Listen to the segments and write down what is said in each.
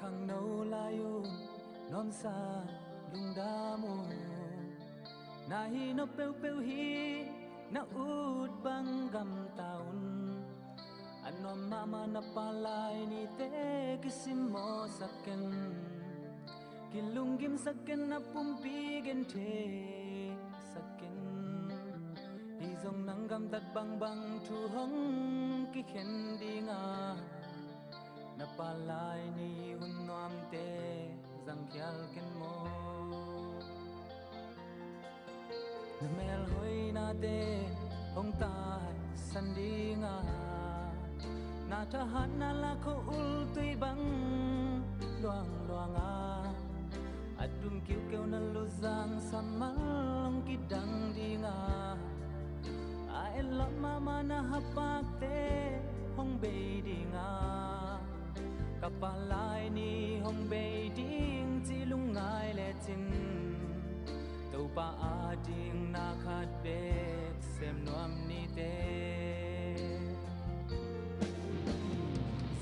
khang nâu layu non sa lung damu na hi no peu peu hi na ut bang gam taun anom mama na palai ni te kisimo saken kilunggim saken na pumpi gen te saken izong nanggam tat bang bang tu hong ki khen dinga na palai ni hun nuam te zang khial ken mo na mel hoi na te hong ta san dinga na tha han na la ko ul tui bang luang luanga adum kiu keu na lu zang samal long ki dang dinga a el mama na hapak te hong be dinga kapalai ni hong be ding chi lung ngai le chin tau pa a ding na khat bek sem nuam ni te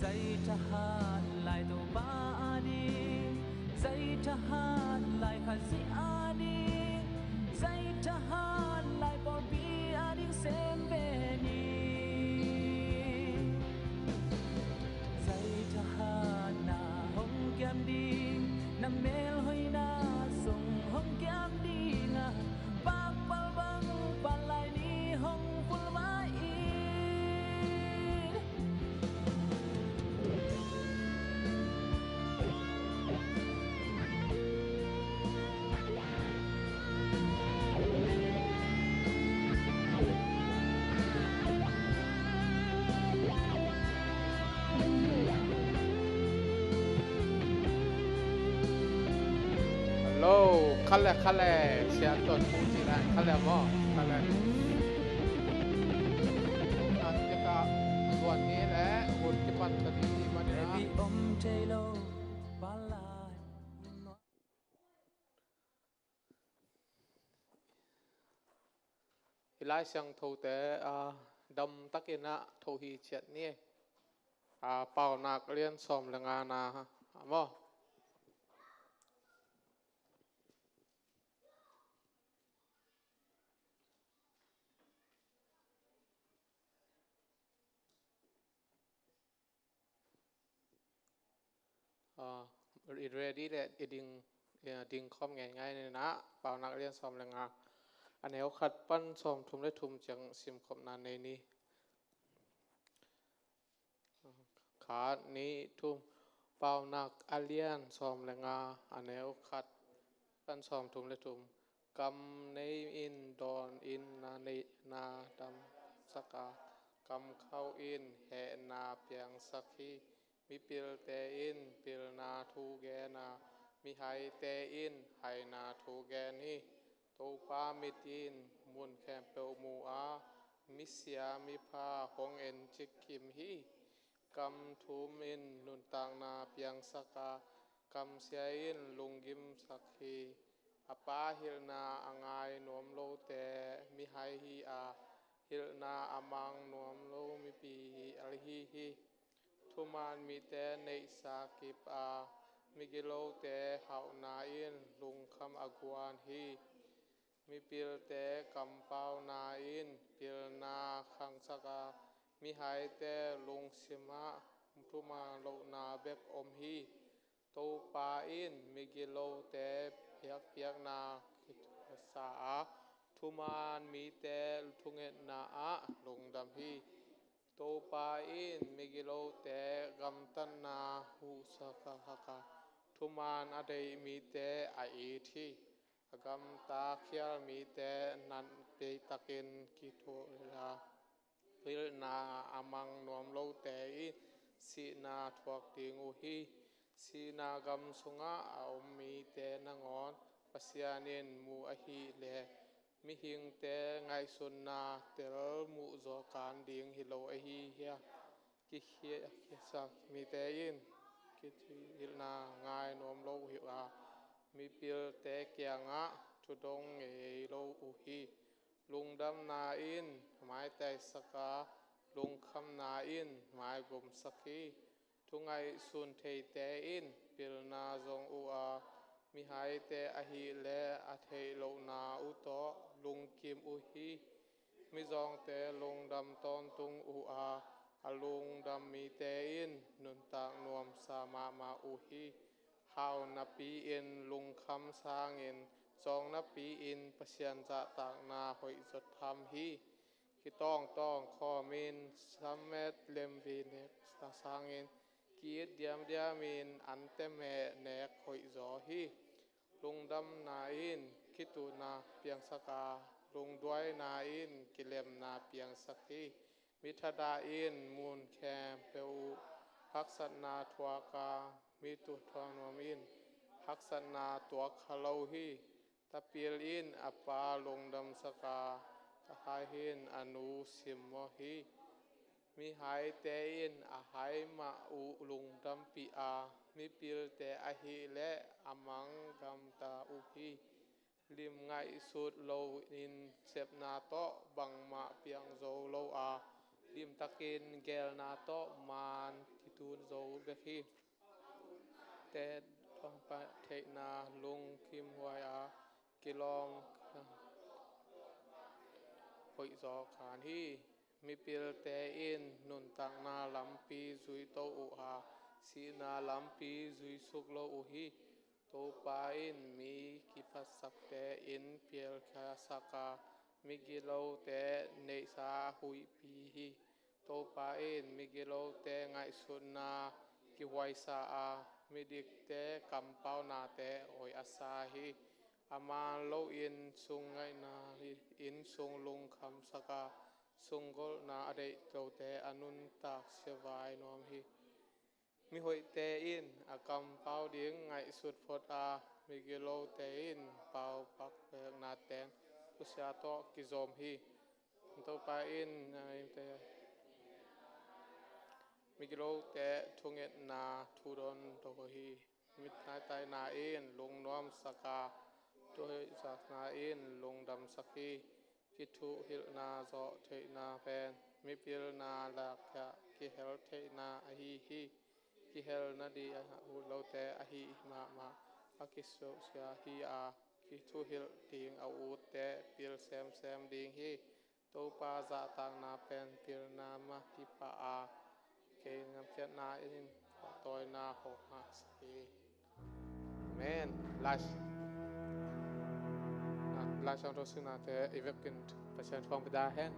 zai tha hat lai tau pa a ding zai tha hat lai kha si a ding zai tha hat lai por bi a ding sem be ni zai tha hat na hong kiam ding na mel hoi na song hong kiam ding a pak pal bang palai ni hong pul mai khale sia ton pu chi ran khale mo khale an te ka tuan ni le hun ti pan ta ni ma ni na baby om chelo palai hilai sang tho te dam takina tho hi chet ni pau nak lien som lenga na mo it ready that eding ding khom ngai ni na pau nak lien som lengaอันนี้เขาขัดปั้นซอมทุ่มได้ทุ่มจังซิมขบนานในนี้ขานี้ทุ่มเป่านักอาเลียนซอมแรงาอันนี้เขาขัดปั้นซอมทุ่มได้ทุ่มกำในอินดอนอินนาในนาดำสักากำเข้าอินแห่นาเพียงสักทีมีปิลเตอินปิลนาทูแกนามีไฮเตอินไฮนาทูแกนี่ตัวปามิตินมุนแคมเปลมูอามิเสียมิพาหงเอ็นจิกกิมฮีกำทูมินนุนตังนาเปียงสกากำเสียอินลุงกิมสักฮีอปาฮิลนาอังไงนวมโลเตมิไฮฮีอาฮิลนาอามังนวมโลมิปีอัลฮีฮีทุมานมีเตในสากิปอามิกิโลเตหาวนาอินลุงคำอากวนฮีมีปิลเตกำเปานาอินปิลนาขังสกามีหายเตลุงสิมะทุมาโลนาเบกอมฮีตูปาอินมีกิโลเตเปียกเปียกนาคิดสาทุมานมีเตทุงเอ็นาอะลุงดำฮีตูปาอินมีกิโลเตกำตันนาหูสกาฮกาทุมานอเดมีเตไอทีกำตาเขียมีแต่นันเปตะเกนกิโตลาพิลนาอามังนวมโลเตอิสีนาทวกติงูฮีสีนากำสุงะอามีแต่นางอนปัสยานินมูอหิเลมิหิงแต่ไงสุนนาเตลมูโจการดิงฮิโลอหิเฮียกิเฮียกิสักมีแต่อินกิทิลนาไงนวมโลหิวามีปิลเตเกียงะทุดงเอโลอุฮีลุงดำนาอินหมายแต่สกาลุงคำนาอินหมายกุมสกีทุงไงสุนเทเตอิน ปิลนาจงอุอามิหายเตอหิและอเทโลนาอุโตลุงกิมอุฮีมิจองเตลุงดำตอนตุงอุอาอลุงดำมีเตอินนุนตากนวมสามามาอุฮีฮาวนับปีอินลุงคำสางอินจองนับปีอินปเสียนจะตากนาหอยจดทำฮีกิต้องขอมินสัมเมตเลมวีเนกสาสางอินกีดเดียมมินอันเตเมเนกหอยจอฮีลุงดำนาอินคิตูนาเปียงสกาลุงด้วยนาอินกิเลมนาเปียงสกีมิทดาอินมูลแคมเปวพักษนาทวากามิตุทวานวมินพักษนาตัวขลาวฮีตะเปียลอินอปาลุงดำสกาตะหายหินอนุสิมโมฮีมิหายเตอินอาหายมาอุลุงดำปีอามิปิลเตอหิและอมังกัมตาอุฮีลิมไงสุดโลอินเซบนาโตบังมาเปียงโซโลอาลิมตะกินเกลนาโตมานทิตูนโซเบฮีเตทองปะเทนาลุงคิมฮวยอากิลองหอยจอขานฮีมิปิลเตอินนุนตังนาลัมปีซุยโตอุอาสีนาลัมปีซุยสุกโลอุฮีโตปาอินมีกิปัสสักเตอินเปียลคาสักามิกิโลเตเนสาหุยปีฮีโตปาอินมิกิโลเตไงสุนากิไวสาอามิดิกเตกัมเปานาเตโอยอาซาฮีอามาโลอินสุงไงนาอินสุงลุงคำสกาสุงกลนาเดโตเตอนุนตักเสวายนอมฮีมิหอยเตอินอากำเปาดิ้งไงสุดพดอามิกิโลเตอินเปาปักเปิกนาเตนตุสยาโตกิโซมฮีโตปาอินไงเตมิกิโลเตทุงเอ็ดนาทุรนโตฮีมิทายไตนาอินลุงน้อมสกาตัวจากนาอินลุงดำสกีกิทุหิลนาโซเทนาแฟนมิปิลนาลักยะกิเฮลเทนาอหิฮีกิเฮลนาดีอะอุโลเตอหิมาอากิโซเซียฮีอากิทุหิลดิงอาอุเตปิลแซมดิงฮีโตปาจาตังนาเป็นปิลนามาฮิปาอาเกนัมเจนาอินตอยนาหกหัสกีเมนLaat ons rustig naar de eeuwigend patiënt van vandaag heen.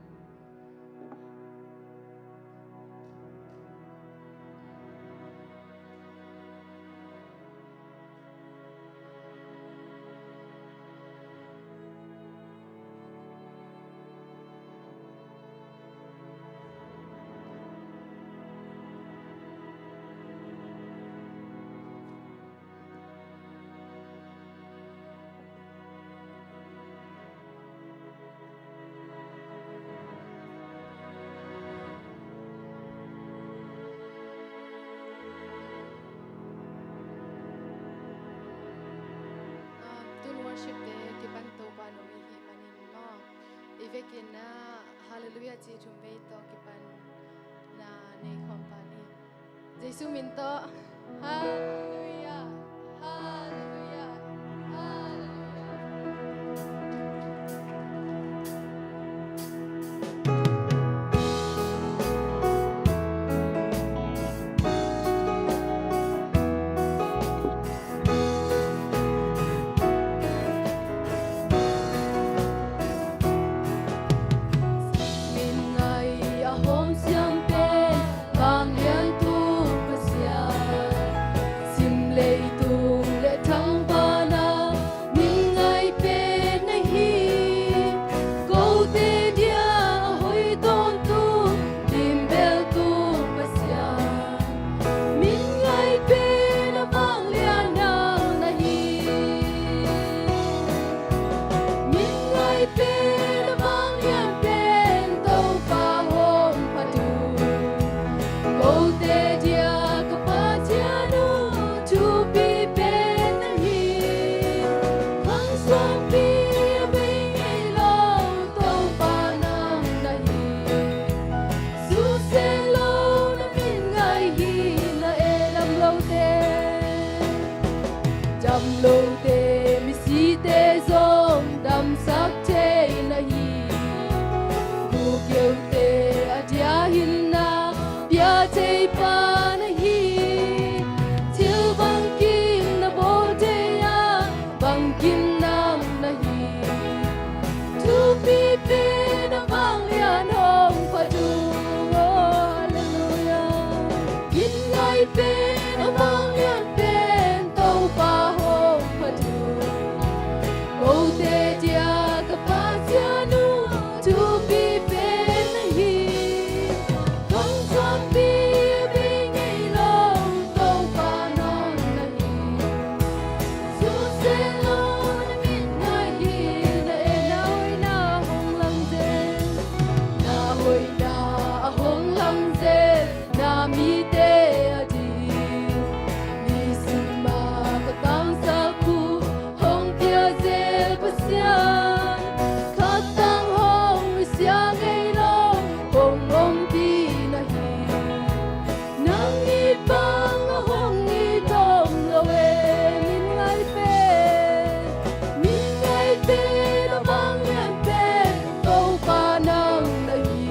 worship te kiban to ba no mi hi manin no ivekin na hallelujah ji tumbe to kiban na nei company jesu min to hallelujah hallelujah Hallelujah khát tăng hồng sia ngày lâu hồng ôm đi na hi nang i bang hồng i thong lo e min ngai pe lo bang yan pe câu pa nang na hi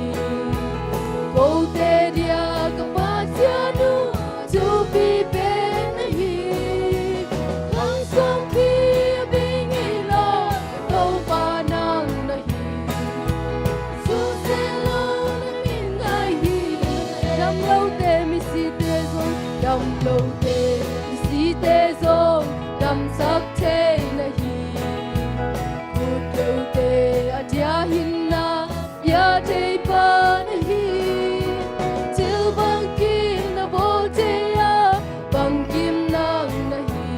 câu te dia ka pa sia nu chu pi pe na hi hang song pi bing i lo câu pa nang na hi su se lo na min ngai hi dam lo te mi si te zo dam lo te mi si te zo dam sak te na hi ku lo te a dia hin na ya te pa na hi til bang kim na bo te ya bang kim nang na hi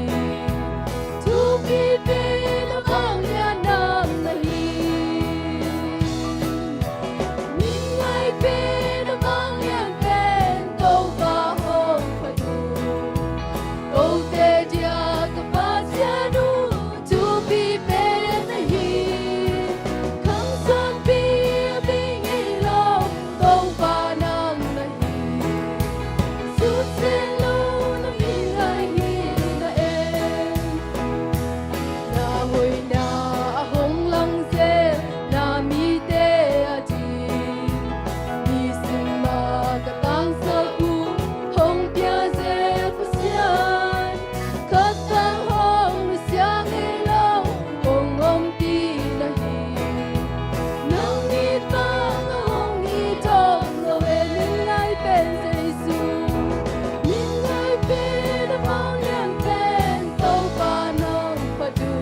tu pi pe na bang ya nang na hi min ngai pe na bang ya pen câu pa hong pa du câu te dia ka pa sia nu tu pi pe na hi khang san pi bing i lo câu pa nang na hi su se lo na min ngai hi na em na hoi na a hong lang se na mi te a ji mi sim ma ka tang sa u hong pia se pu sian khát tang hong sia ngai lo hong om ti na hi nang ni tang hong ni thong lo e min ngai pen se su min ngai pe na bang yan pen câu pa nong pa du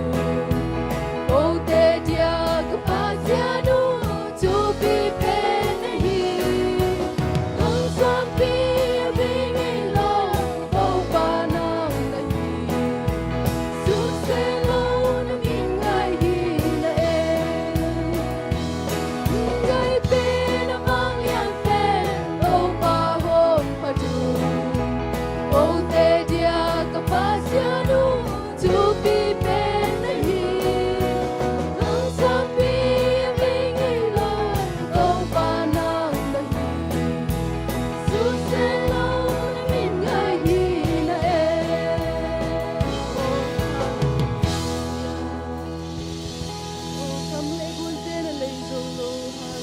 câu te dia ka pa sia nu chu pi pe na hi hang san pi bing i lo câu pa nong na hi su se lo na min ngai hi na em ngai pe na bang yan pen câu pa hong pa du câu te dia ka pa sia nu chu pi pe na hi hang san pi bing i lo câu pa nang na hi su se lo na min ngai hi na kam le gun te na le zo lo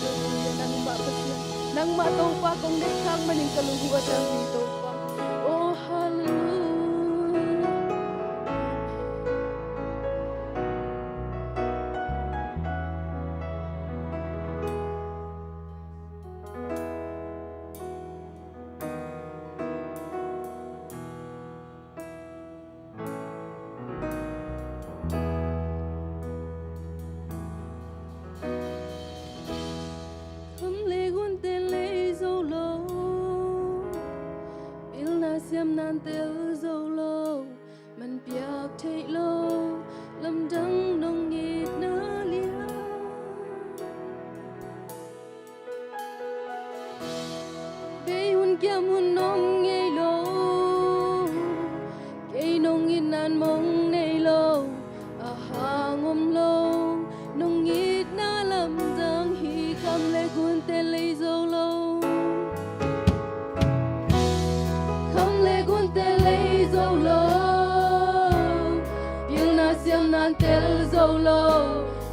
hallelujah nang ma pa sia nang ma to pa kong de khang maning kaluhu atang hi to pa oh hallelujah Kham le gun te le zo lo il na siam nan te zo lo man piak thei lo lam dang nong ngit na lia be hun kiam hun nong ngei lo ke nong in nan mong nei lo a hang om lo nong ngit na lam dang hi kam le gun te le zo lo kam le gun te le zo lo bil na siam nan tel zo lo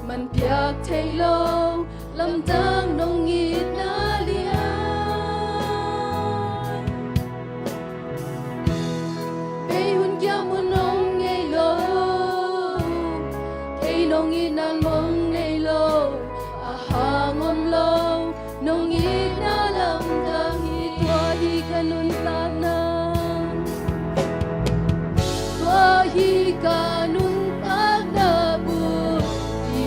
man piak thei lo lam dang nong ngit na lia be hun kiam hun nong ngei lo ke nong in nan mong nei lo a hang om lo nong ngit na lam dang hi tua hi kanun tak na tua hi kanun tak na bu di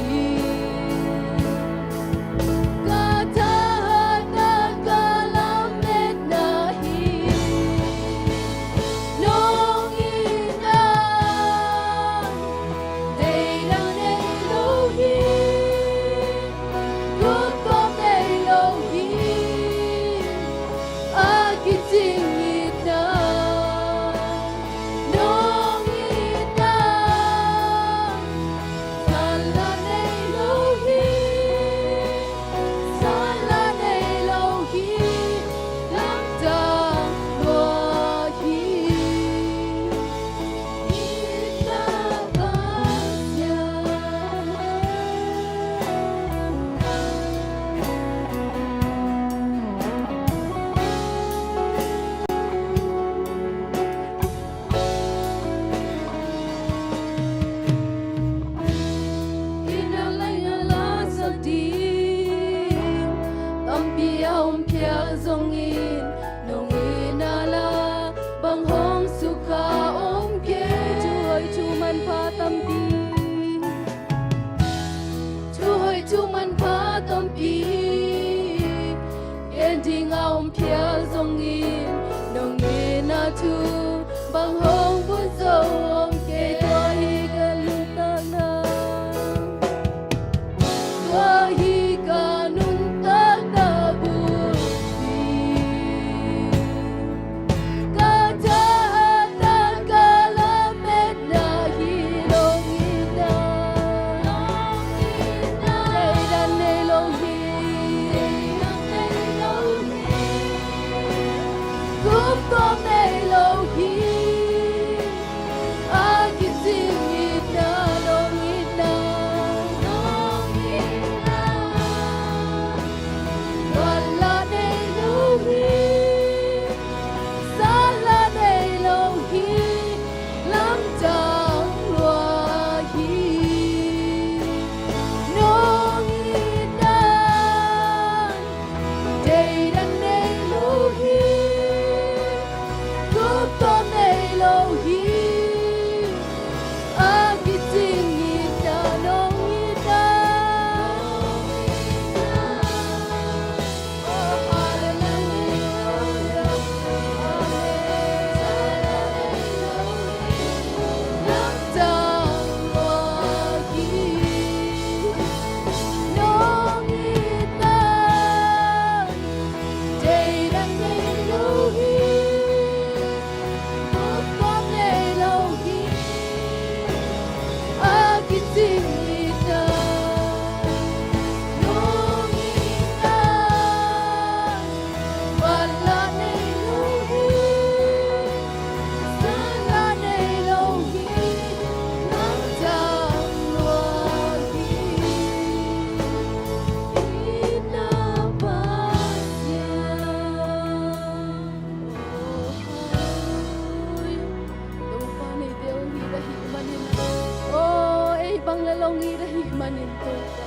to pa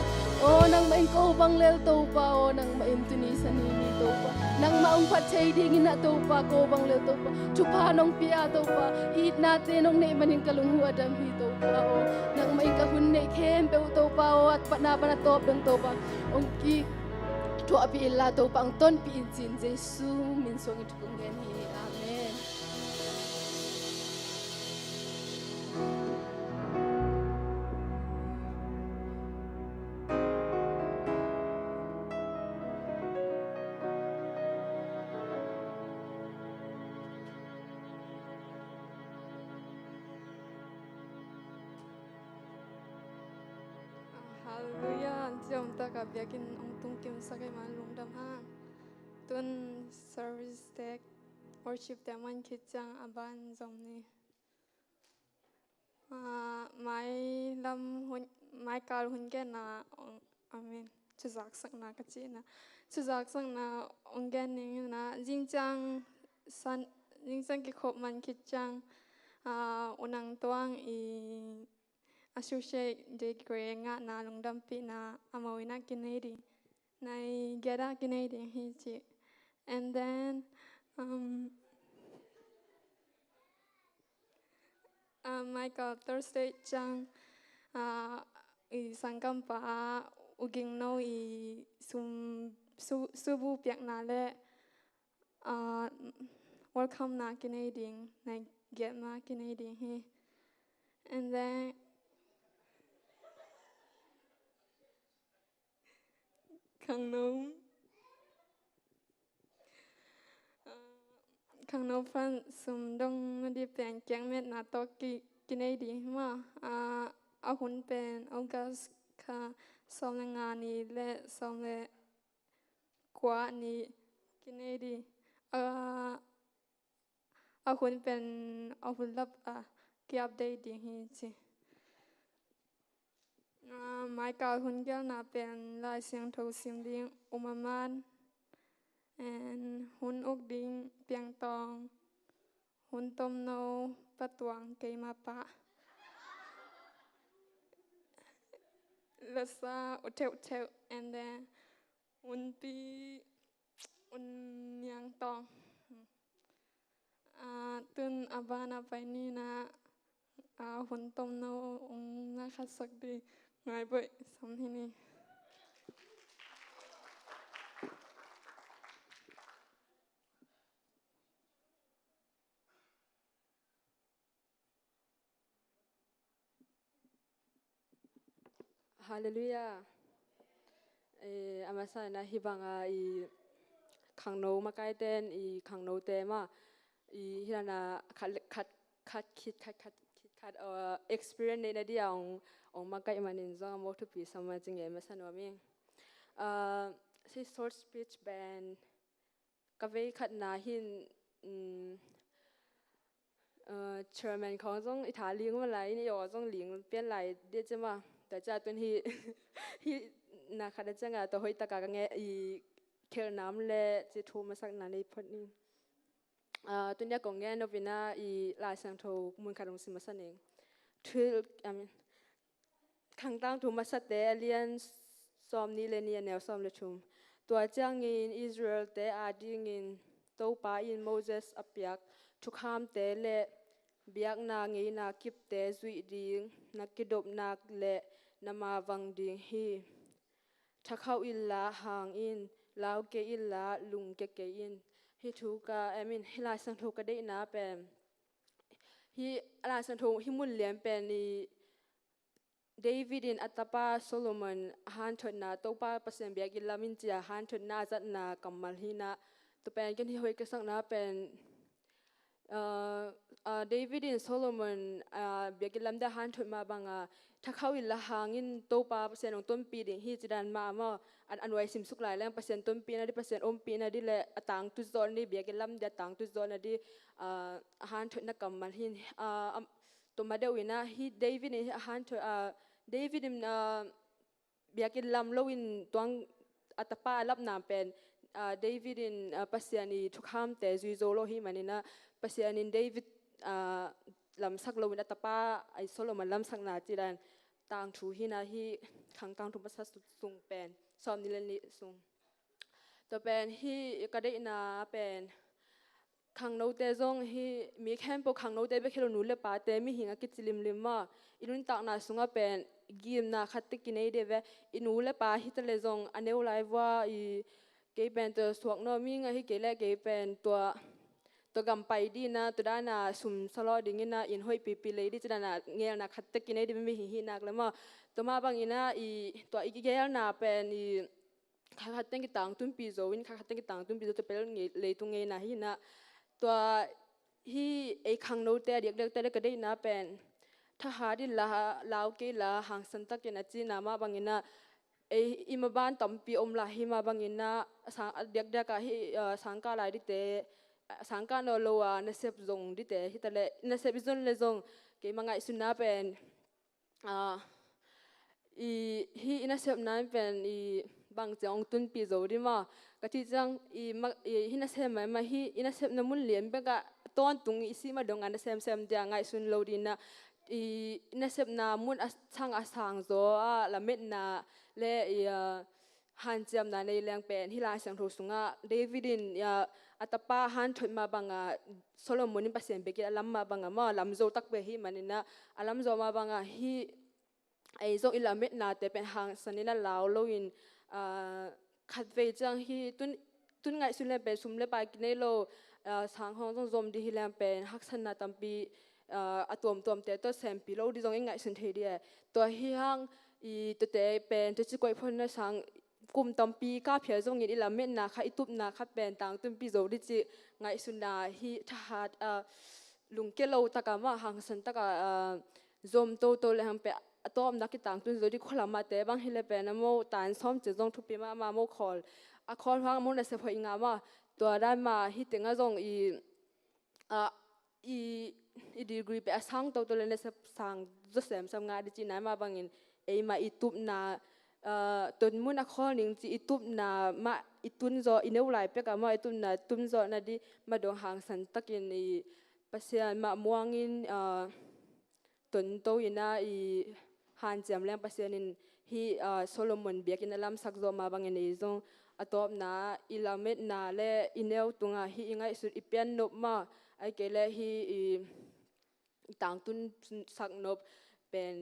o nang main ko bang lel to pa o nang main tunisa ni to pa nang maumpat chay dingin na to pa ko bang lel to pa chupa nong pia to pa eat natin nong ne manin kalunghu adam hi to pa o nang main kahun ne kem pe to pa o at pa na top dong to pa ong ki to api illa to pa ang ton pi in Jesu min song it kung gen hi amen. Hallelujah, jom ta ka biakin ong tung kim sakai man lung dam ha. Tun service tek worship te man kitchang aban jom ni. Mai lam hun mai kal hun ke na amen. Chuzak sak na ka chi na. Chuzak sak na ong gen ning na jingjang san jingjang ki khop man kitchang unang tuang I associate degree nga na lungdam pi na amawina kinedi na gera kinedi hichi and then Michael Thursday chang I sangam pa uging no I subu piak na le welcome na kinedi na get na kinedi hi and then Kang no fan sum dong di pen kyang met na to kinai di ma a hun pen August ka som le nga ni le som le kwa ni kinai di a hun pen a hun lap ki update di hi chi mai ka hun gyal na pen lai siang tho sim ding umaman and hun ok ding piang tong hun tom no patuang kay mapa lasa uteu and then hun pi un yang tong tun abana pai ni na hun tom no na khasak di ngai boy sam hi ni Hallelujah. Amasa na hibanga I khangno makaiten I khangno tema I hirana kat experience ne dia ong makai manin zong mo to pi sama jing e masan wa mi si short speech band kave khat na hin chairman khong zong Italy ngom lai ni yo zong ling pen lai de chema ta cha tun hi na khada changa to hoi taka nge I khel nam le chi thu masak na nei phot ni tun ya kong nge no vina I la sang tho mun kharong sim masaning thil khang tang thu masat te alien som ni le ni ne som le thum to chang in Israel te ading in to pa in Moses apyak thukham te le biak na nge na kip te zui ding na kidop nak le nama wang ding hi thakau illa hang in lau ke illa lung ke in hi thu ka hila sang thu ka de na pen hi ala sang thu hi mun liam pen ni David in atapa Solomon han thot na to pa pasem biak ilamin chia han thot na zat na kamal hi na to pen ken hi hoi ka sang na pen David in Solomon biakilam da han thot ma banga thakhawi la hangin topa pasen ong ton pi ding hi chidan ma ma an anwai sim suk lai lang pasen ton pi na di pasen om pi na di le atang tu zon ni biakilam da tang tu zon na di han thot na kamal hin to ma de wina hi David ni han thot David in biakilam lowin tuang atapa lap na pen David in pasiani thukham te zui zolo hi manina pasianin David lam sak lo win atapa ai Solomon lam sak na chiran ต่างถูฮีนะฮีขังต่างถูภาษาสุงเป็นสอมนิเลนิสุงตัวเป็นฮีก็ได้นาเป็นขังโนเตจงฮีมีแค่พวกขังโนเตไปแค่เราหนูเลปาเตมีหิงกิจลิมลิมมาอินุนตักนาสุงเป็นกิมนาขัดติกินเอเดเวอินูเลปาฮิตเลจงอันเนวไลฟ์ว่าเกเป็นตัวสวกโนมิงฮีเกเลเกเป็นตัวกำไปดีนะตัวด้านน่ะสุ่มสลอดิ่งนะอินห้อยปีเลยดิจะน่ะเงี้ยนะขัดตะกินไอ้ดิไม่หินนักแล้วมาตัวมาบางอินะตัวอีกเงี้ยน่ะเป็นขัดตั้งกี่ตังตุ้มปีโซวินขัดตั้งกี่ตังตุ้มปีโซจะเป็นเงี้ยเลยตรงเงี้ยนะหินะตัวฮีไอ้ขังโนเตเด็กแต่ก็ได้นะเป็นถ้าหาดิลาลาวเกลาหางสันตะกินจีนามาบางอินะไอ้อิมาบ้านตั้มปีอมลาหิมาบางอินะสังเด็กก็ฮีสังกาลายดิเตสังกัดนอลัวนัสเซปซงดิเตฮิตาเลนัสเซปซงเลซงเกี่ยมังไงสุนับเป็นฮีนัสเซปนั้นเป็นบางจังตุนปีโซดิมากะทิจังฮีนัสเซปมาฮีนัสเซปน้ำมันเลี้ยงเบกะตอนตุงสิมาดงอันนัสเซปเดียงไงสุนโลดินะนัสเซปน้ำมันช่างสังโซละเม็ดนาเลฮันเจียมนาในเลี้ยงเป็นฮิลาเสียงทูสุงะเดวิดินอัตปาฮันถอยมาบังโซโลมอนินปัสเซนเบกิอลัมมาบังมาลัมโซตักเบฮีมันนะอลัมโซมาบังฮีไอโซอิลาเมตนาเตเป็นหางสันนินาลาวโลอินขัดเวจังฮีตุนไงสุนเลเป็นสุมเลปากินโลสังห้องจงดิฮิลามเป็นฮักษณะตัมปีอตัวมเตตัวเซมปีโลดิจงไงสุนเทียตัวฮีฮังตัวเตเป็นตัวจิกวยพนนะสังกลุ่มตัมปีก้าเพียจงยินอิลาเมนนาค่ะอิตุบนาค่ะเป็นต่างตุมปีโจดิจิไงสุนาฮีทหารลุงเกลาตะกามาหังสันตะกาจอมโตเลยหังเปะตัวนักต่างตุนโจดิขลามาเตบังฮิเลเป็นโมตานซ้อมจะจงทุบปีมาโมคอลคอลฟังโมนัสเซพอิงามาตัวด้านมาฮิติงาจงดีกรีเปสังโตเลยเนสสังจุดเสมสงาดิจินายมาบังอินมาอิตุบนาตุนมุนักข้อหนึ่งจีอิตุบนามาอิตุนโจอินเอวไลเปกามาอิตุนนาตุนโจนาดีมาดงหางสันตักินปัสยานมาม่วงอินตุนโตอินาฮันเจียมเลี้ยงปัสยานินฮีโซโลมอนเบียกินอลัมสักโจมาบังอินจงอตอบนาอิลาเมตนาเลอินเอวตุงาฮีอิงไงสุดอิเปียนนบมาไอเกเลฮีต่างตุนสักนบเป็น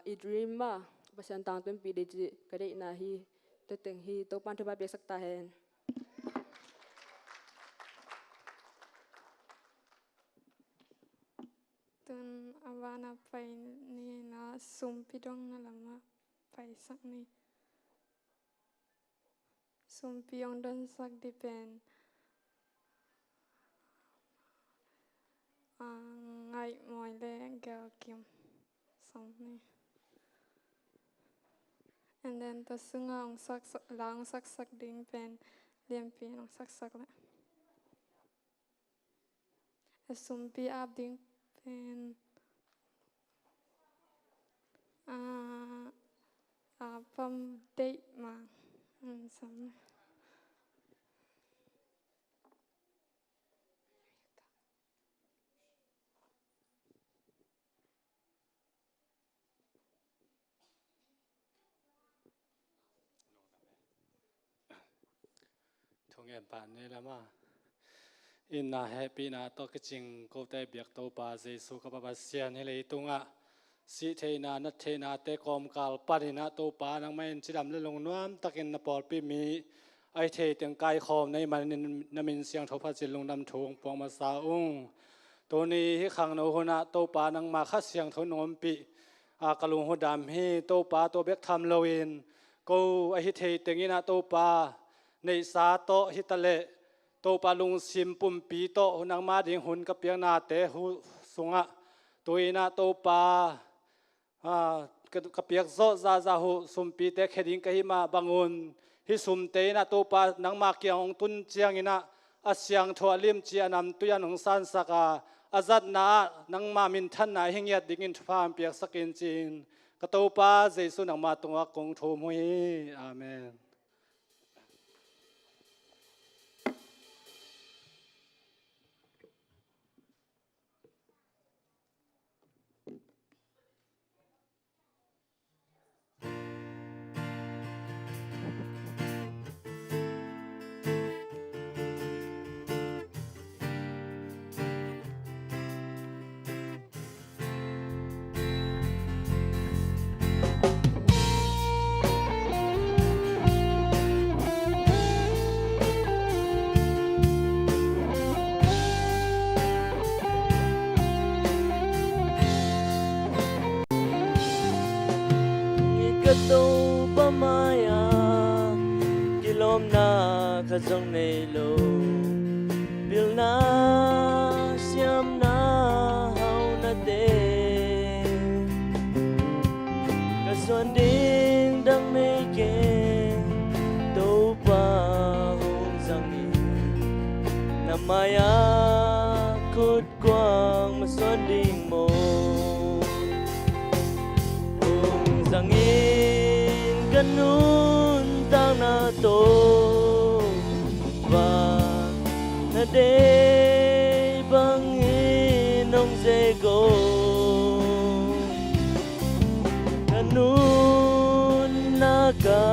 อิดรีมมาภาษาต่างตุนปีเดจิก็ได้นาฮีตัวเต็งฮีตัวปันทุบาเบียสักตาเห็นตุนอาวานาไปนี่นะสุมพิดงนั่นแหละมาไปสักนี่สุมพิยงดนสักดิเป็นไงมวยเล่แกวกิมสองนี่ and then ตัวซึ่งองสักล้างสักดิ้งเป็นเลี้ยงปีนองสักเลยสุมปีอาบดิ้งเป็นปั๊มเดย์มาสองทงเอ็นปานนี่ละมาอินนาแฮปปี้นาตัวกจิงกูได้เบียกตัวปาเจสุกับบัสเซียนให้เลยตุงะสิเทนานัทเทนาเตคอมกาลปารินาตัวปานังไม่จิดำเลลงน้ำตะกินนปอลปีมีไอเทเตียงกายคอมในมันนมินเสียงทบพัดจิลงดำทงปองมาสาอุงตัวนี้ที่ขังโนหุนะตัวปานังมาคัดเสียงทนนปีกะลุงหัวดำให้ตัวปาตัวเบกทำโลวินกูไอเทเตียงนะตัวปาในสาโตฮิตาเลโตปาลุงซิมปุ่มปีโตนังมาดิงหุนกับเปียงนาเตหุสุงะตัวนาโตปากับเปียกโซซาหุสุมปีเตเคดิงกะฮิมาบังุนฮิสุมเตนาโตปานังมาเกียงตุนเจียงอินะอาเซียงทัวลิมเจียนำตุยนงสันสกาอาจัดนานังมามินทันนาหิงยัดดิงินฟามเปียกสกินจีนกะโตปาเจสุนังมาตงะกงโทมุยอาเมน tô ba maya kilom na khazong nei lo bil na siam na hau na te ka suan ding dang nei ke tô ba hong zang ni na maya kut quang ma suan ding mo Giang in kanun tang na to và na de bang in ông dê go kanun na ka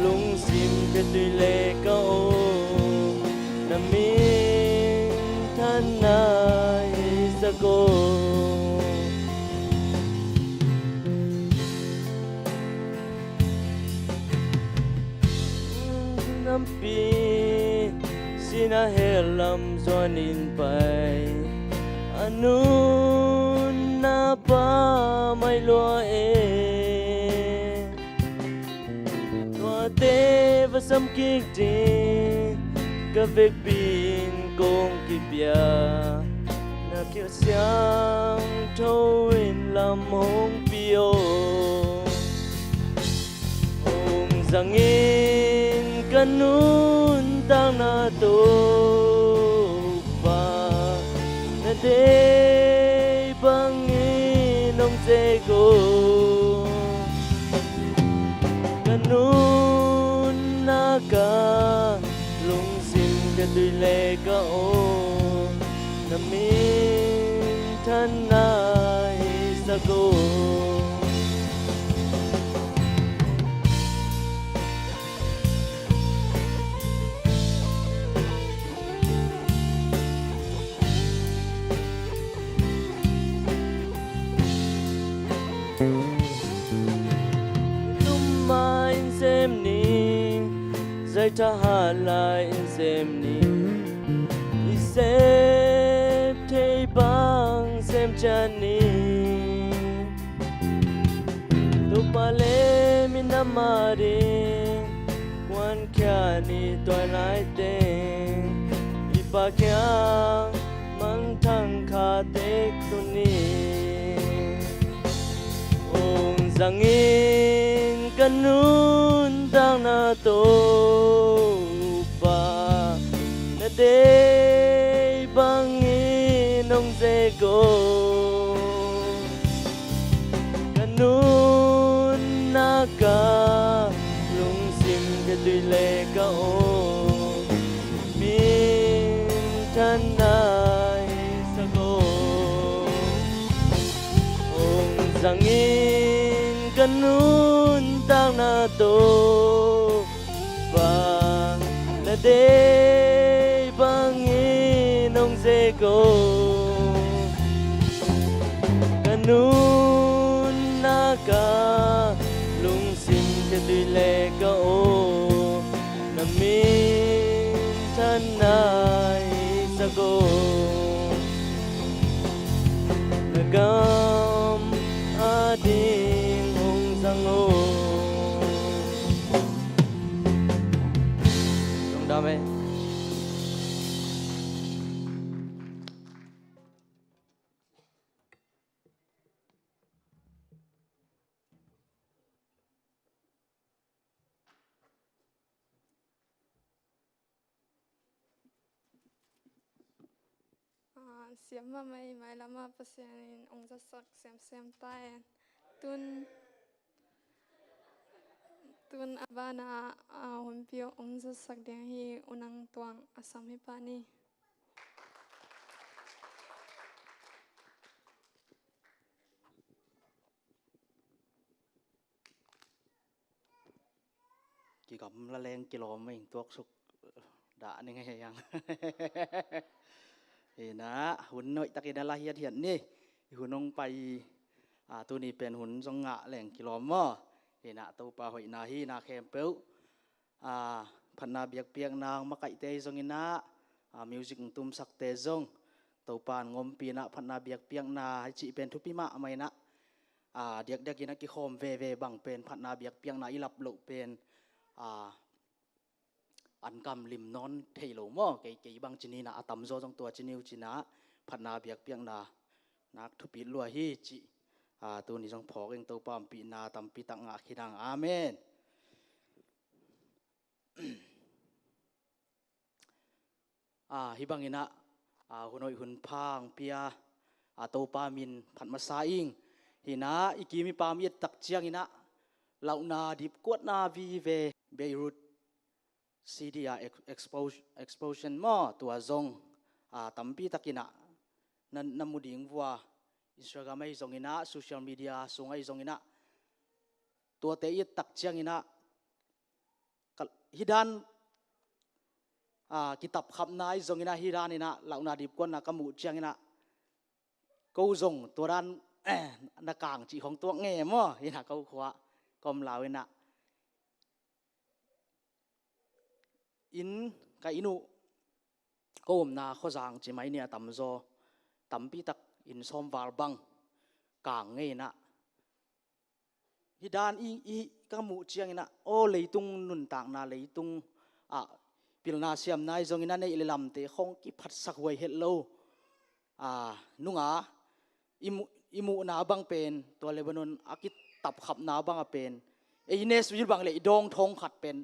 lung sim ke tui le ka o na min than na sa go pi sina helam zonin pai anun na pa mai lo e tua te va sam ki ti ka vek pin kong ki pia na kêu xiang thâu in lam hong pio hong giang in kanun tang na to pa na de bang in ông dê go kanun na ka lung sim ke tui le ka o na min than nai sa go xem ni dây ta hà lại xem ni đi xem thấy băng xem chân ni tu pa le mi nama đi quan kia ni tôi lại tên đi pa kia mang thang kha tek tu ni ông giang in kanun tang na to pa na de bang in ông dê go kanun na ka lung sim ke tui le ka o min than nai sa go ông giang in kanun tang na to và na de bang in ông dê go kanun na ka lung sim ke tui le ka o na min than nai sa go na gam ading hong sang o Dong dame xiêm mà mày làm mà bác sĩ ông rất sắc xem tay tun abana hôm biểu ông rất sắc đen hi unang tuang asam hi pani chỉ cầm la len kilo mình tuộc sục đã nên nghe yang thì naหุ่นnội ta cái đó là hiện nèหุ่นông bay tu niเป็นหุ่นจงngãแหล่งกิโลมอthì na tu pa hội na hi na khem peuพันนาเบียกเปียกนางมาไก่เตยจงอินะมิวสิกตุ้มสักเตยจงตัวปานงมปีนะพันนาเบียกเปียกนาให้จีเป็นทุพิมะไม่นะ เด็กกินนักกิโคมเวบังเป็นพัฒนาเบียกเปียงนาอิลับโลเป็นอันกำลิมนอนเทโลมอเกยบางจินีนะอัตมโซจงตัวจินิวจินะพัฒนาเบียกเปียงนานักทุปิลัวฮีจิตัวนี้จงพอเองตัวปามปีนาตำปีตังอาคิดังอาเมนฮิบังอินะหุ่นอยหุ่นพางเปียตัวปามินผัดมาซาอิงหินะอีกีมีปามเยตักเจียงอินะเหล่านาดิบกวดนาวีเวเบรุตCDR exposure มอตัวจงตัมปีตักินะนั่นนำมุดิงวัวอินสตาแกรมไอ้จงอินะโซเชียลมีเดียส่งไอ้จงอินะตัวเตยตักเจียงอินะฮิดันกิตับขับนายจงอินะฮิดานินะเหล่านาดิบกวนนักมูเจียงอินะกูจงตัวด้านนักกางจีของตัวเงี้ยมั้งฮินะกูขวากอมลาวอินะอินกับอินุกูมนาข้อจางจีไม่เนี่ยตั้มโซตั้มปีตักอินซอมวาลบังกางเงี้ยนะฮิดานอีกมูเจียงอินะโอเลยตุงนุนต่างนาเลยตุงพิลนาเซียมนายจงอินะในอิลลัมเตะของกิพัดสักไว้เฮลโลนุ่งอิมูนาบังเป็นตัวเลบานอนอากิตับขับนาบังเป็นเอเนสวิลบังเลยดองทองขัดเป็น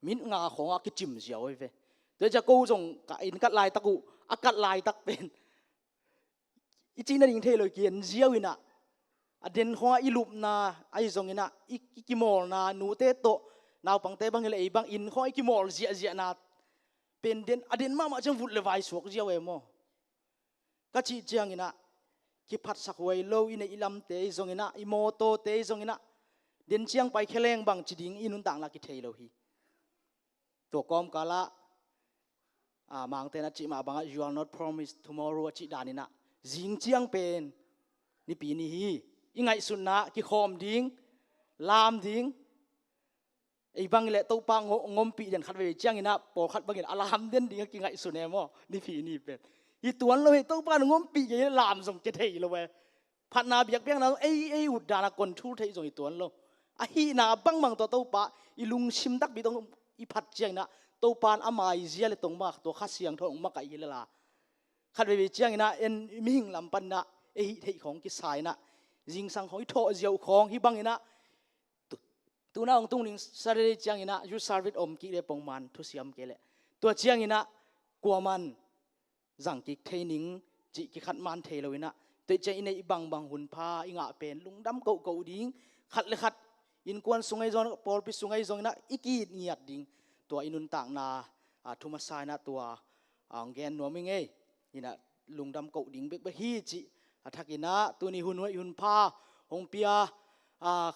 มินงาของอากิจิมเสียวเว้ยเดี๋ยวจะกูจงกับอินกัดลายตะกูอากัดลายตักเป็นอีจีนั่นยิงเทเลยเกียนเสียวอินะอเดนของอิลุปนาไอจงอินะอีกิมอลนานูเตโตนาวปังเตบังเลยบังอินของอีกิมอลเสียนาเป็นเดนอเดนมาจังฟุตเลวายสวกเสียวเอโมก็ชี้เจียงอินะกิพัดสักไว้โลอินอิลัมเตยจงอินะอิโมโตเตยจงอินะเดนเชียงไปเคลงบังจีดิงอินุนต่างลักกิเทโลฮีตัวกอมกาละมังเตนะจิมาบัง you are not promised tomorrow จิดานินะจิงเจียงเป็นนี่ปีนี้อีไงสุนนะกิคอมดิ้งลามดิ้งไอ้บังเละตัวปังงมปีเดินขัดไปเจียงอินะปอขัดบังเห็นอารามเด่นดิ้งกิไงสุนเอมอนี่ปีนี้เป็นอีตัวนั้นเลยตัวปังงมปียังลามส่งเจเทยเลยเว้ยพัฒนาเบียกเบียงนั้นไอ้อุดดานากลทูเทยส่งอีตัวนั้นเลยไอ้ฮีนาบังมังตัวปะอีลุงชิมดักบีตรงอีพัดเจียงนะตัวปานอามายเจียเลยตรงมากตัวข้าเสียงทองมากไอ้เลยล่ะขัดไปเจียงนะเอ็นมิหิงลำปันนะไอ้เทของกิสายนะยิงสังของโถเจียวของฮิบังนะตัวน้าองตุ้งนิงสารเจียงนะยูสารวิทอมกิเลปงมันทุเสียมเกลตัวเจียงนะกลัวมันจังกิเทนิงจิกิขัดมันเทเลยนะตัวเจียงในบังหุ่นพาอิงะเป็นลุงดำเก่าดิ้งขัดเลยขัดอินกวนสุงไงจงปอลปิสุงไงจงนะอีกีเนียดดิ้งตัวอินุนต่างนาทุมาสายนะตัวแกนนัวมิงเอ้ยินะลุงดำเก่าดิ้งเบกฮีจิทักินะตัวนี้หุ่นไว้หุ่นพาหงเปีย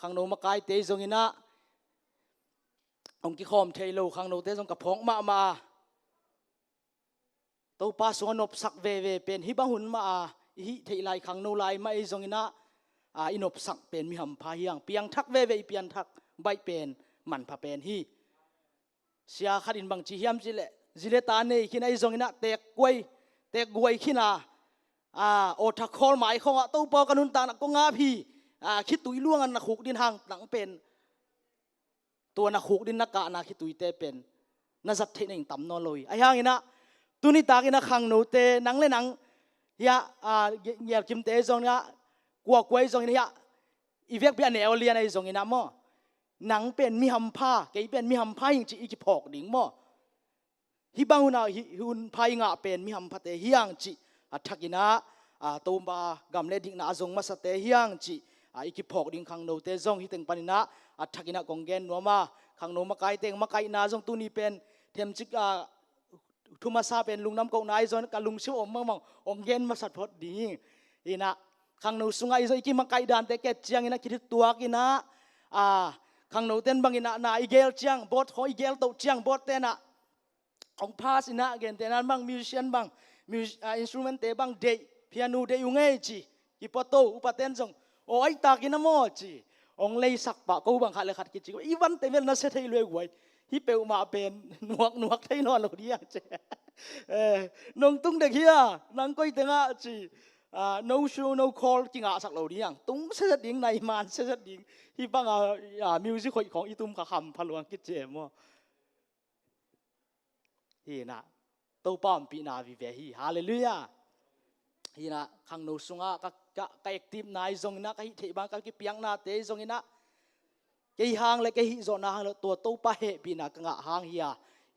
ขังโนมากายเตยจงอินะองกิคอมเทโลขังโนเตจงกับพงมาตัวปาสวนนบสักเวเป็นฮิบังหุ่นมาฮิเทไลขังโนไลมาไอจงอินะอินบสักเป็นมิหำพาเฮียงเปียงทักเวเปียงทักใบเป็นมันพาเป็นฮีเสียขัดินบังจีเฮียมจิเลตานี่ขินไอจงอินะเตกกวยขินาโอทักคอลหมายของตัวปอกันุนตานักก็งาพี่คิดตุยล่วงนักขุกดินห่างหนังเป็นตัวนักขุกดินนักกะนักคิดตุยเตเป็นนักสัตย์เทนิงต่ำนอนลอยไอ้ห่างอินะตัวนี้ตากินะขังโนเตนังเล่นังเฮียเงียบจิมเตจงเนี่ยกลัวกวยจงเนี่ยอีเวกเปียเนอเลียนไอจงอินะมั่วหนังเป็นมีหำผ้าแกเป็นมีหำผ้ายิงจีอีกพอกดิ่งมั่วฮิบังหุนาหุนพายงะเป็นมีหำผ้าเตเฮียงจีทักินะตูมบากำเลดิ่งนาจงมาสเตเฮียงจีอีกพอกดิ่งขังโนเตจงฮิเต็งปานินะทักินะกงเกนนัวมาขังโนมาไกเต็งมาไกนาจงตุนีเป็นเทมจิกทุมาซาเป็นลุงน้ำกงนายจนกับลุงชิวอมมององเกนมาสัตว์พอดีอีนะขังโนสุงไอจงอีกมาไกดันเตเกตเจียงอินะคิดตัวกินะขังโนเต้นบางอินะนาอีเกลเจียงบอสหอยเกลโตเจียงบอสเต้นะของพาสินะเกนเต้นั้นบางมิวสิชันบางอินสตรูเมนต์เตบางเดย์พิอาโนเดย์ยุงเอจีกิปโตอุปเต้นจงโอ้ยตากินะโมจีองเลยสักปะกูบางขัดเลยขัดกิจิอีวันเตเวลน่าเสถียรเลยหวยฮิเปลมาเป็นหนวกไทยนอนหลุดยังเจนงตุ้งเด็กเฮียนางก้อยเตงะจี no show no call จริงอ่ะสักเหล่านี้อย่างตุ้งเสียดิ่งในมันเสียดิ่งที่บางมิวสิคของอีตุ้มขคำพลวงกิจเจมว่าฮีนะตัวป้อมปีนาวิเวฮีฮาเลลูยาฮีนะขังโนสุงะก็เอกทีมนายทรงนะก็ฮิเทบังก็กิเปียงนาเตทรงนะก็หางเลยก็ฮิโซนาหางตัวตัวป้าเหปีนะก็งะหางฮีย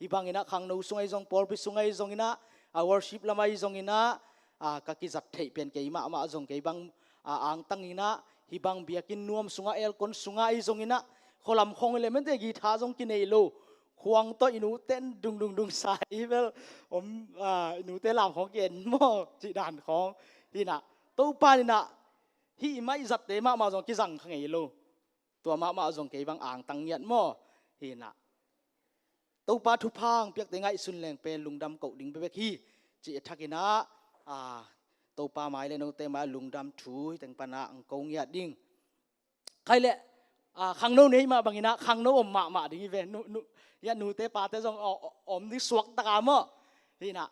ฮิบังนะขังโนสุงไอทรงปอลปิสุงไอทรงนะworship ละไม่ทรงนะก็กิจัดเทเป็นก็มาทรงก็บังอังตั้งนะฮิบังเบียกินนวมสุงะเอลคนสุงะไอทรงนะคนลำคงเลยมันเตกีท่าทรงกินเอโลควงตัวอินูเต้นดุงใส่เวลผมอินูเต้นลำของเกณฑ์มั่วจีด่านของที่น่ะตัวป้านี่น่ะที่ไม่จัดเตะมาส่งกิจังข้างไงลูตัวมาส่งเกบังอ่างตังเงียนมั่วที่น่ะตัวป้าทุพังเปียกแต่ไงสุนแรงเป็นลุงดำเก่าดิ่งไปเบกฮีจีทักกินะตัวป้าไม้เลยน้องเตะมาลุงดำถุยแต่งปนาอังกงเงียดิ่งใครเละขังโน้นนี่มาบางทีนะขังโน้นมาดิ่งอีเวนนุยันนูเตปาเตจงอมที่สวกตามอ่ะที่น่ะ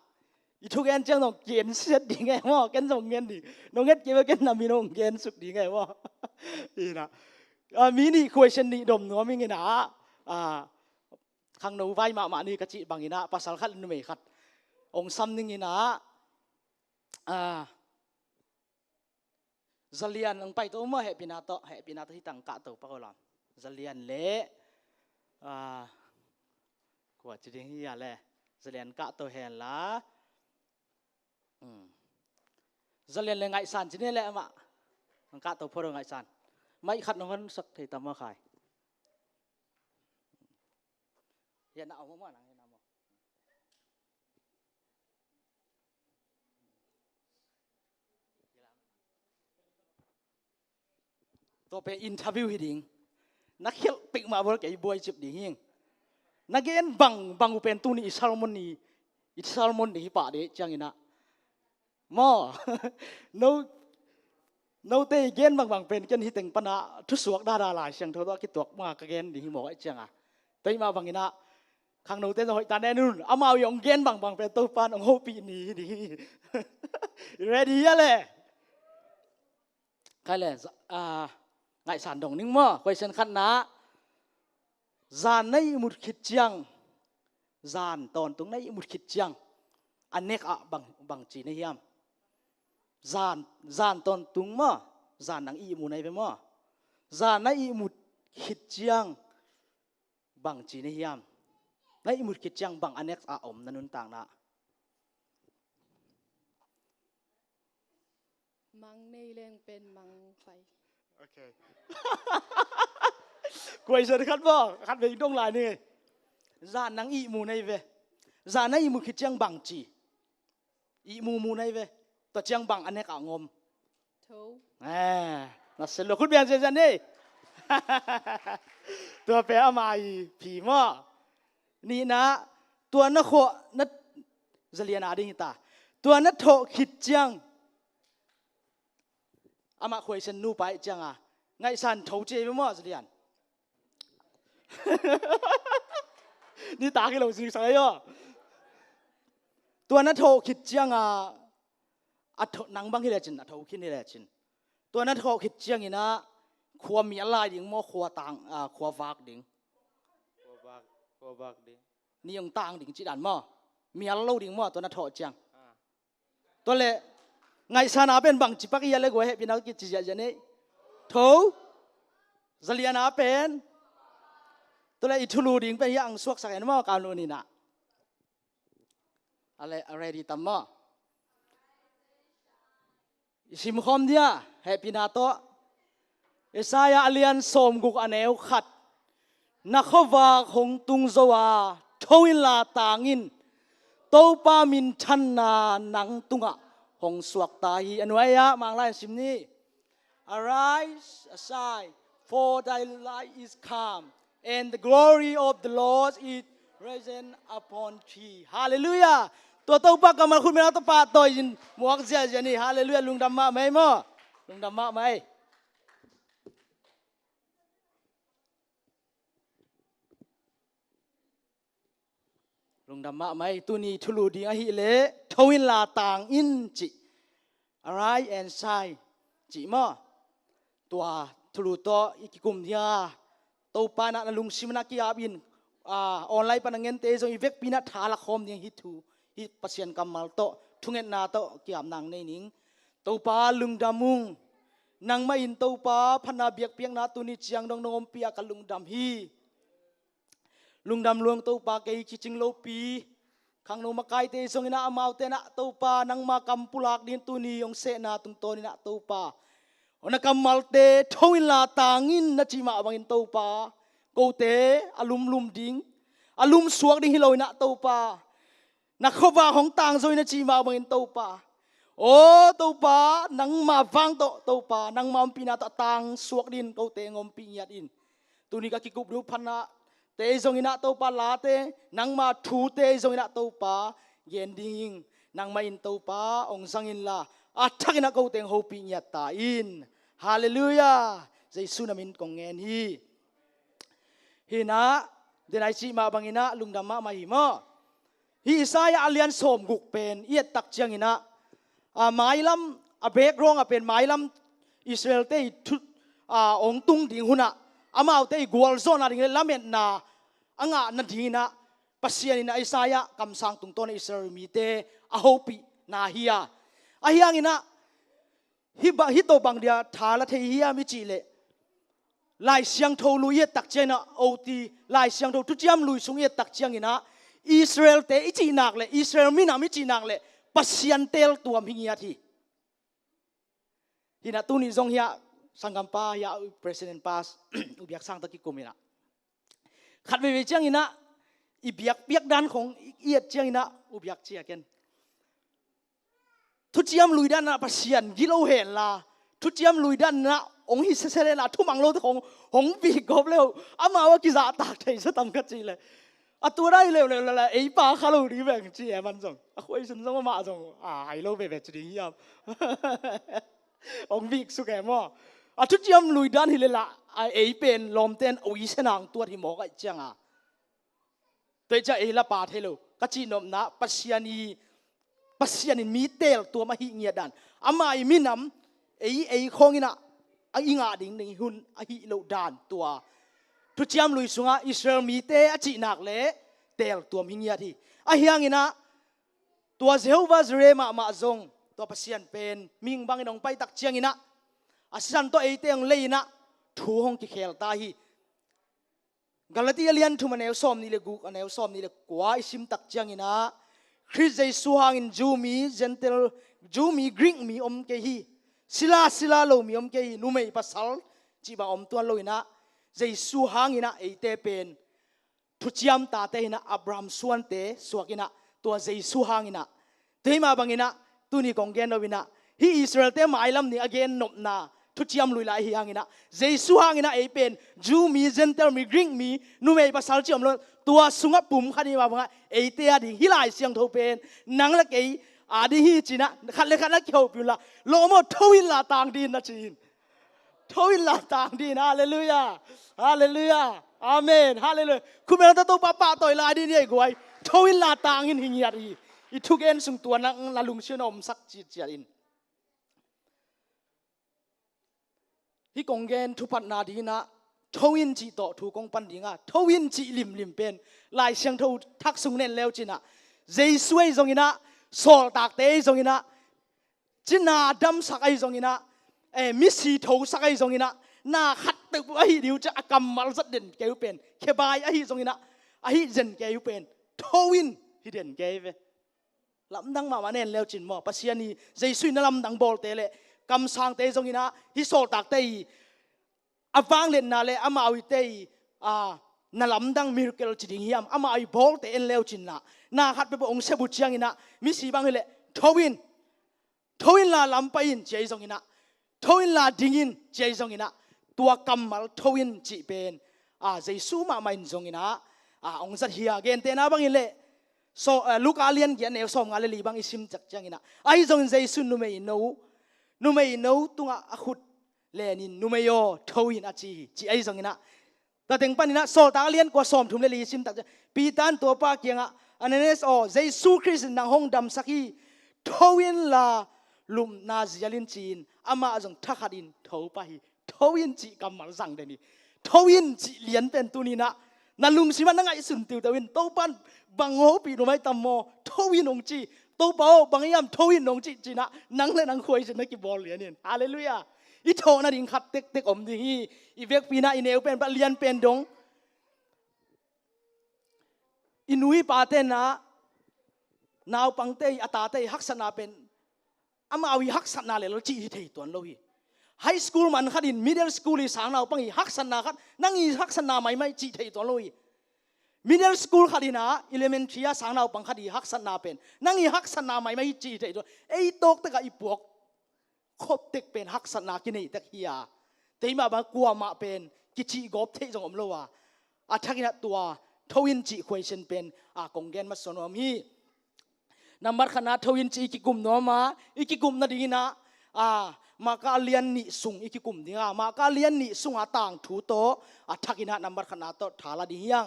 อีทุกอย่างจังต้องเกียนเสียดีไงวะกันส่งเงินดิน้องเงินเก็บไว้กันน่ะมีน้องเกียนสุดดีไงวะที่น่ะมีนี่คุยเช่นนี้ดมนัวมีไงนะขังโน้นไว้มานี่กะจิบางทีนะภาษาขัดนุ่มขัดองซ้ำนึงนี่นะจะเรียนลงไปตัวมั่วเหตุปีนาโตที่ตั้งกะตัวปะก็ลำจะเรียนเละกว่าจะได้เฮียแหละจะเรียนกะตัวแหนละจะเรียนเลยไงสันจีนี่แหละมากะตัวพอไงสันไม่ขัดน้องกันสักทีตามมาขายอย่าหนาวมากนะอย่าหนาวมากตัวเป็นอินเทอร์วิวฮิดิงนักเขียนปิกมาบอกแกบวยจิบดีหิงนักเรียนบังอุเป็นตัวนี้อิสลามนี่ป่าเดจังอินะมอโนเตเกนบางเป็นกันที่แต่งปนาทุสวกดาราลายเสียงเท่าตัวคิดตัวมากเกนดีหิมอกไอ้จังอ่ะแต่มาบางอินะข้างโนเตจะหอยตาแน่นุ่นเอามาเอาอย่างเกนบางเป็นตัวปานองโฮปีนี้ดี ready อะเลยใครเลยไงสารดงนิ่งมั่วคุยเส้นขันนะจานในมุดขิดจังจานตอนตรงในมุดขิดจังอันนี้บางจีนยามจานตอนตรงมั่วจานนังอีมุในไปมั่วจานในมุดขิดจังบางจีนยามในมุดขิดจังบางอันนี้อมนันนุนต่างนะมังในเรื่องเป็นมังไฟโอเคกวยเสร็จคัดบ่คัดไปตรงลายนี่จานนังอีมูในเวจานในอีมูคิดจังบังจีอีมูในเวตัวจังบังอันนี้ก็งมทูน่าเสร็จคุณเบียนเสร็จนี่ตัวเปอามาอีผีมั่วนี่นะตัวนักโขนักจะเรียนอะไรนี่ตาตัวนักโถคิดจังอามาคุยเส้นนูไปจังไงสันโถเจไปมั่วจะเรียนนี่ตาที่เราสื่อสารย่อตัวนั้นโทคิดจังนังบังที่เลจินโทคิดนี่เลจินตัวนั้นโทคิดจังนี่นะขวมีอะไรดิ่งมั่วขวต่างขววากดิ่งขวากดิ่งนี่ยังต่างดิ่งจีดันมั่วมีอะไรดิ่งมั่วตัวนั้นโทจังตัวเล่ไงสานาเป็นบังจิปักยาเล็กไว้พี่น้องกิจจะนี่โถจะเรียนเป็นตัวเล่อิทุลูดิ่งเป็นยังสวกสักอย่างมั่วการโน่นนี่นะอะไรดีตั้มมั่วสิมคอมเดียเฮปินาโตเอสายาเลียนสมกุกอันเอวขัดนักวาคงตุงโซวาทวิลาตางินโตปามินชันนานังตุงะหงสวกตาฮีอันไว้ยะมังไลสิมนี้ arise aside for thy light is come and the glory of the Lord is risen upon thee hallelujah ตัวเต้าปากกับมันคุณไม่เอาตัวปาตัวยินหมวกเสียเจนี่ฮาเลลูยาลุงดำมาไหมมั่วลุงดำมาไหมลุงดำมาไหมตัวนี้ทุลูดีอาฮิเลทวินลาต่างอินจิ arise and shine chỉ mà tua thulu to ikikum dia to pa na lung simna ki abin online panangen te zo ivek pina thala khom ding hi thu hi pasien kamal to thungen na to kiam nang nei ning to pa lung damung nang ma in to pa phana biak piang na tu ni chiang dong nongom pia ka lung dam hi lung dam luang to pa ke chi ching lo pi khang no makai te song ina amau te na to pa nang ma kam pulak din tu ni yong se na tung to ni na to pa ona kamal te thoin la tangin na chi ma bangin to pa ko te alum lum ding alum suak ding hiloi na to pa na khowa hong tang zoi na chi ma bangin to pa o to pa nang ma wang to pa nang ma pi na ta tang suak din ko te ngom pi nyat in tu ni ka ki kup du phana te zong ina to pa la te nang ma thu te zong ina to pa yen ding nang ma in to pa ong sang in la athak ina ko teng ho pi nyat ta in hallelujah jesu namin kong ngen hi hina denai chi ma bangina lungdam ma hi mo hi isaya alian som guk pen iet tak chiang ina mailam a bek rong a pen mailam israel te thu ong tung ding huna amau te gwal zona ding lamet na anga na dina pasian ina isaya kam sang tung ton israel mi te a hopi na hiya a hiang ina hi to bang dia thala the hiya mi chi le lai siang tho lu ye tak chena oti lai siang tho tu chiam lui sung ye tak chiang ina israel te i chi nak le israel mi na mi chi nak le pasian tel tuam hingia thi hina tu ni zong hiya sangam pa ya president pas ubiak sang ta ki komina khat ve chiang ina i biak biak dan khong iet chiang ina ubiak chia ken thu chiam lui dan na pasian gilo hen la thu chiam lui dan na ong hi se se la thu mang lo khong hong bi gop leo ama wa ki za tak thai sa tam ka chi le a tu dai le le la ei pa kha lo ri bang chi e man jong a khoi sun jong ma jong hai lo be be chi ding yam ong bi su ke mo a thu chiam lui dan hi le la ai ei pen lom ten oi senang tuat hi mo ka chiang a te cha ei la pa the lo ka chi nom na pasian in mi tel tua ma hi ngia dan ama i minam ei khong ina a inga ding ning hun a hi lo dan tua thu chiam lui sunga israel mi te a chi nak le tel tuam hingia thi a hiang ina tua jehovah jire ma zong tua pasian pen ming bang inong pai tak chiang ina asan to ei teng leina thu hong ki khel ta hi galati alian thu manew som ni le guk anew som ni le kwa isim tak chiang ina Chris Jesu hang in Jumi gentle Jumi Greek mi om ke hi sila lo mi om ke hi nu mei pasal chi ba om tuan lo ina Jesu hang ina eite pen thu chiam ta te ina Abraham suan te suakina tua Jesu hang ina teima bangina tuni konggen no ina hi Israel te mailam ni again nop na thu chiam lui lai hi hang ina Jesu hang ina e pen Jumi gentle mi Greek mi nu mei pasal chi om lo tua sunga pum khani ma banga eite adi hilai siang tho pen nang la ke adi hi china khat le khat la khau pula lo mo thoin la tang din na chin thoin la tang din hallelujah hallelujah amen hallelujah kumela ta to pa toy la di ni goi thoin la tang in hingi adi i thuk en sung tua nang la lung sion sak chi chia in hi konggen thu pat na di na thoin chi to thu kong pan dinga thoin chi lim pen lai siang tho thak sung nen leo china jesu ai zong ina sol tak te zong ina china dam sak ai zong ina mi si tho sak ai zong ina na khat te bu ai diu cha akam mal zat den ke pen ke bai ai zong ina ai zen ke pen thoin hi den ke ve lam dang ma nen leo chin mo pasiani jesu na lam dang bol te le kam sang te zong ina hi sol tak te avang len na le ama awi te na lam dang miracle chi ding hiam ama ai bol te en leo chin na khat pe ong sebu chiang ina mi si bang le thoin la lam pa in chei zong ina thoin la dingin chei zong ina tua kamal thoin chi pen jesu ma main zong ina ong zat hi again te na bang le so luka alian gen ne som ngale li bang isim chak chiang ina ai zong jesu nu mei no tunga akhut lenin numeyo thoin achi chi ai zong ina ta teng panina sol ta alian ko som thum le li sim tak pitan to pa kianga anenes o jesu christ nang hong dam saki thoin la ลุมนาเจียลินจีนอามาจงทักดินเท่าไปเท่าอินจีกำมาสั่งเดนี่เท่าอินจีเลียนเป็นตัวนี้นะนั่นลุมสิมันนั่งไอ้สุนติวตะวินโตปันบังโหปีโนไม่ตามโมเท่าอินองจีโตเบาบางยามเท่าอินองจีจีนะนั่งเลยนั่งคุยฉันนักกีบอลเหรียญเนี่ยฮาเลลูยาอีโทนั่นดิ่งขัดเต็กเต็กอมดิ่งอีเวกปีน่าอีเนวเป็นเลียนเป็นดงอินุยปาเตนะนาวปังเตยอัตาเตยฮักษณาเป็นอามาวิฮักษณาเลยเราจีที่เทยตัวเราฮีไฮสคูลมันขัดินมิดเดิลสคูลอีสางนาวปังอีฮักษณาขัดนั่งอีฮักษณาไม่จีเทยตัวเราฮีมิดเดิลสคูลขัดินะอิเลเมนทรีสางนาวปังขัดีฮักษณาเป็นนั่งอีฮักษณาไม่จีเทยตัวไอ้ตกตะกอีปวกคบเต็กเป็นฮักษณากินไอ้ตะเฮียเตยมาบางกลัวมาเป็นกิจิกอบเทยจงอมโลวะอาทักกินตัวทวินจีคุยเช่นเป็นกงเกนมาสนวมีนับขณะทวินจีกิกุมโนมาอีกิกุมนาดีนะมากาเลียนนิสุงอีกิกุมดีงามากาเลียนนิสุงต่างถูโตทักกินะนับขณะโตถาลาดียัง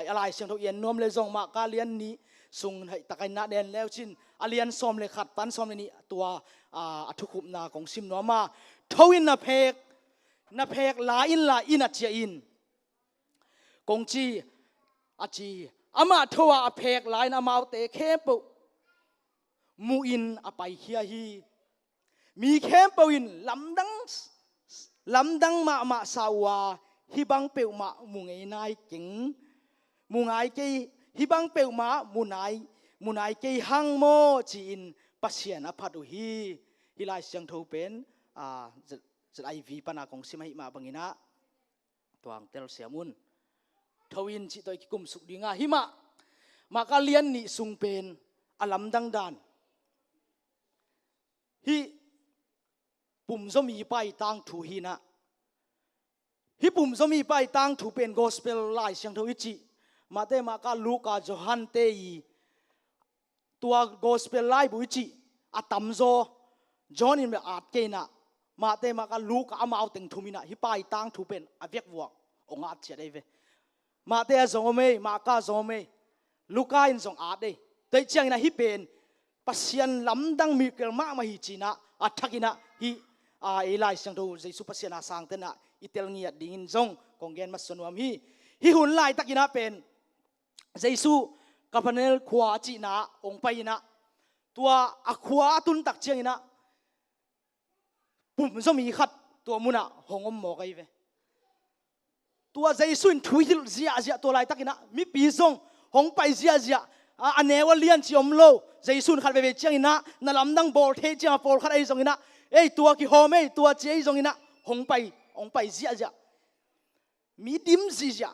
อะไรเสียงทวีนนวมเลยจงมากาเลียนนิสุงให้ตะกันนาเดนแล้วชินอาเลียนซอมเลยขัดปันซอมเลยนี่ตัวทุกุมนาของซิมโนมาทวินนาเพกลาอินอาเจียอินกงจีอาจีอามาทัวเพกลายนามาเตเข้มปุมูอินอไปเฮียฮีมีเข้มปุอินลำดังมาสาวาฮิบังเปียวมามุงไงนายเก่งมุงไงเกยฮิบังเปียวมามุนายเกยหังโมจีนปัสเซียนอภัดุฮีฮิลายเสียงทูเป็นจะไอวีปนาของสิมาฮิมาบังอินะตัวอังเตลเสียมุนทวินจิตตัวกิกุมสุกดีงาหิมากาเลียนนิสุงเป็นอลัมดังดานฮิปุ่มสมีไปตั้งถูหินะฮิปุ่มสมีไปตั้งถูเป็นกอสเปลไลเสียงทวิจิมาเตมากาลูกาโจฮันเตยตัวกอสเปลไลบุจิอาตัมโซจอนินเบอาดเกนะมาเตมากาลูกอามาเอาเต็งทุมินะฮิไปตั้งถูเป็นอเวกวัวองอาเจได้เวมาเตะจงอเมย์มากาจงอเมย์ลูกาอินจงอาดเดแต่เจียงนะฮิเป็นปัสยันลำดังมีเกลมามาฮิจีนะอัฐกินะฮิเอไลเสียงดูเจสุปัสยันอาสังเตนะอิเตลเงียดดิ่งจงกงเกนมาสนวมฮิหุ่นไลตะกินะเป็นเจสุกับพเนลขวาจีนะองไปนะตัวอขวาตุนตักเจียงนะปุ่มจะมีขัดตัวมุนะหงอมหมอกไอเวตัวใจสุนทุยเสียตัวไรตักนะมีปีซงหงไปเสียอันเนวเลียนจิอมโลใจสุนขัดไปเวจียงนะนั่นลำดังบอลเทจียงบอลขัดไอซงนะเอ้ตัวกิโฮเมตัวเจียซงนะหงไปเสียมีดิมเสีย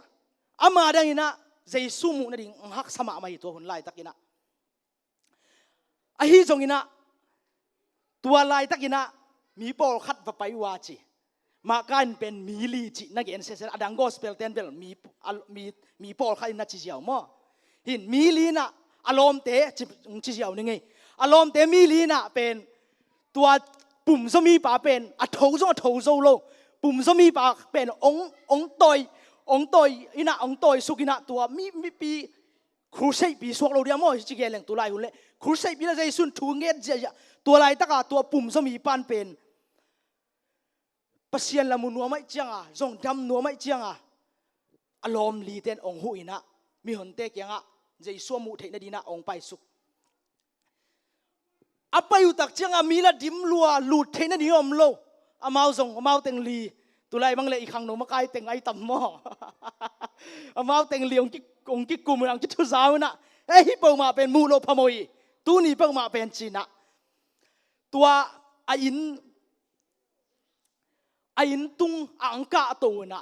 อามาดังนะใจสุมุนั่นดิ่งหักสมาไม่ตัวหุ่นไล่ตักนะไอฮิซงนะตัวไล่ตักนะมีบอลขัดไปวาจีมากันเป็นมีลีจินักเอ็นเซนอดังโกสเปลเทนเบลมีปอลขัดนัดจิเจียวมั้งหินมีลีน่ะอารมณ์เตะจิเจียวนี่ไงอารมณ์เตะมีลีน่ะเป็นตัวปุ่มสมีป่าเป็นทูโซโลปุ่มสมีป่าเป็นองต่อยอินะองต่อยสุกินะตัวมีปีครูใช้ปีสวกเราเดียวมั้งจิเกลงตัวลายหุ่นเล่ครูใช้ปีละใจสุนทูเงดเจียตัวลายตะกาตัวปุ่มสมีปานเป็นปัสยันละมุนัวไม่เจียงจงดำนัวไม่เจียงอารมณ์ลีเตนองหุยนะมีหนเตกยังใจสวมุเทนดีนะองไปสุกอไปอยู่ตักเจียงมีละดิมลัวหลุดเทนดีอมโลอามาจงอามาเต็งลีตัวไรบางเลยอีกครั้งหนูมาไกลเต็งไอต่ำหม้ออามาเต็งลีองกิกุมองกิทุสาวนะเอ้ยเปิงมาเป็นมูโลพมอยตัวนี้เปิงมาเป็นจีนะตัวอินตุงอังกาตัวน่ะ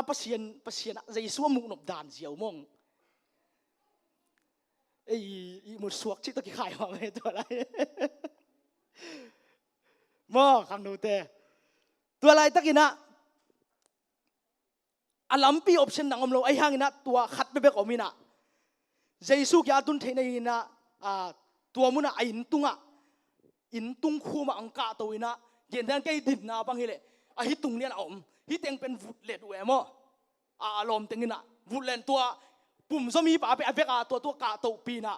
ปัสยันใจสวมุกนบดานเจียวมงไอ้มุดสวกที่ตะกี้ขายมาไม่ตัวอะไรมั่งคำนูเตตัวอะไรตะกี้นะอลัมปีออปชั่นหนังอมโลไอ้ห่างนะตัวขัดไปเบกอมินะใจสุกยาตุนเทนายนะตัวมุนะอินตุงคู่มาอังกาตัวนะเย็นแทนแกดินนาบังเฮเลไอฮิตุงเนี่ยนะฮิเต็งเป็นวุดเล็ดเวมอารมณ์เต็งนะวุดเล็ดตัวปุ่มสมีป่าไปอเบกาตัวกาตัวปีนะ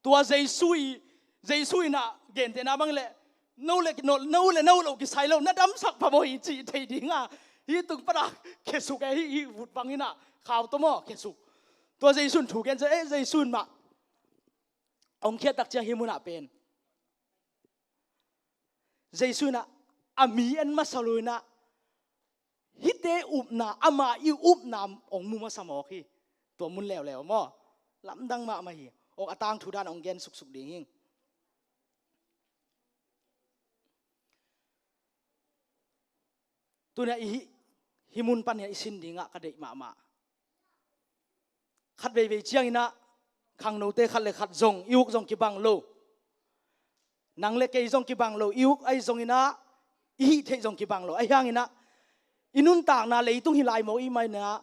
ตัวใจซุยนะเย็นแทนนาบังเล nâu le nâu lo ki sai lo na dam sak pa mo hi chi thei ding a hi tung para ke su ke hi vut bang ina khaw to mo ke su to jai sun thu ken je jai sun ma ong khe tak cha hi mun a pen jai sun a ami en ma saluna hite upna ama i upnam ong mu ma samo khi to mun lew mo lam dang ma hi ong atang thu dan ong gen suk suk ding tuna himun pan ya isin dinga ka dei ma khat ve chiang ina khang no te khat le khat zong iuk zong ki bang lo nang le ke zong ki bang lo iuk ai zong ina i the zong ki bang lo ai hang ina inun tak na le tung hi lai mo i mai na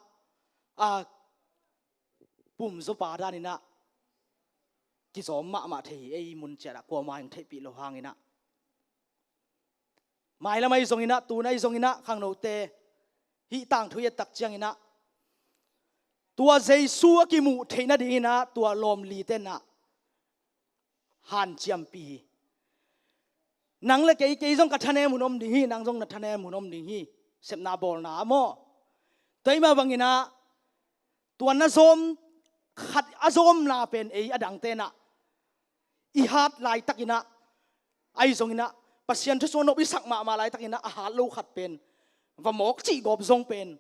a pum zo pa da ni na ki zom ma thei ei mun chera ko ma hang thei pi lo hang ina mai la mai zong ina tu nai zong ina khang no te hi tang thu ye tak chiang ina tua jesu ki mu theina ding ina tua lom li te na han chiam pi nang le ke zong ka thane munom ding hi nang zong na thane munom ding hi sep na bol na mo toima bangina tua na zom khat azom na pen ei adang te na I hat lai takina ai zong ina pasien thu so no bi sak ma lai takina a ha lo khat pen va mok chi gop zong pen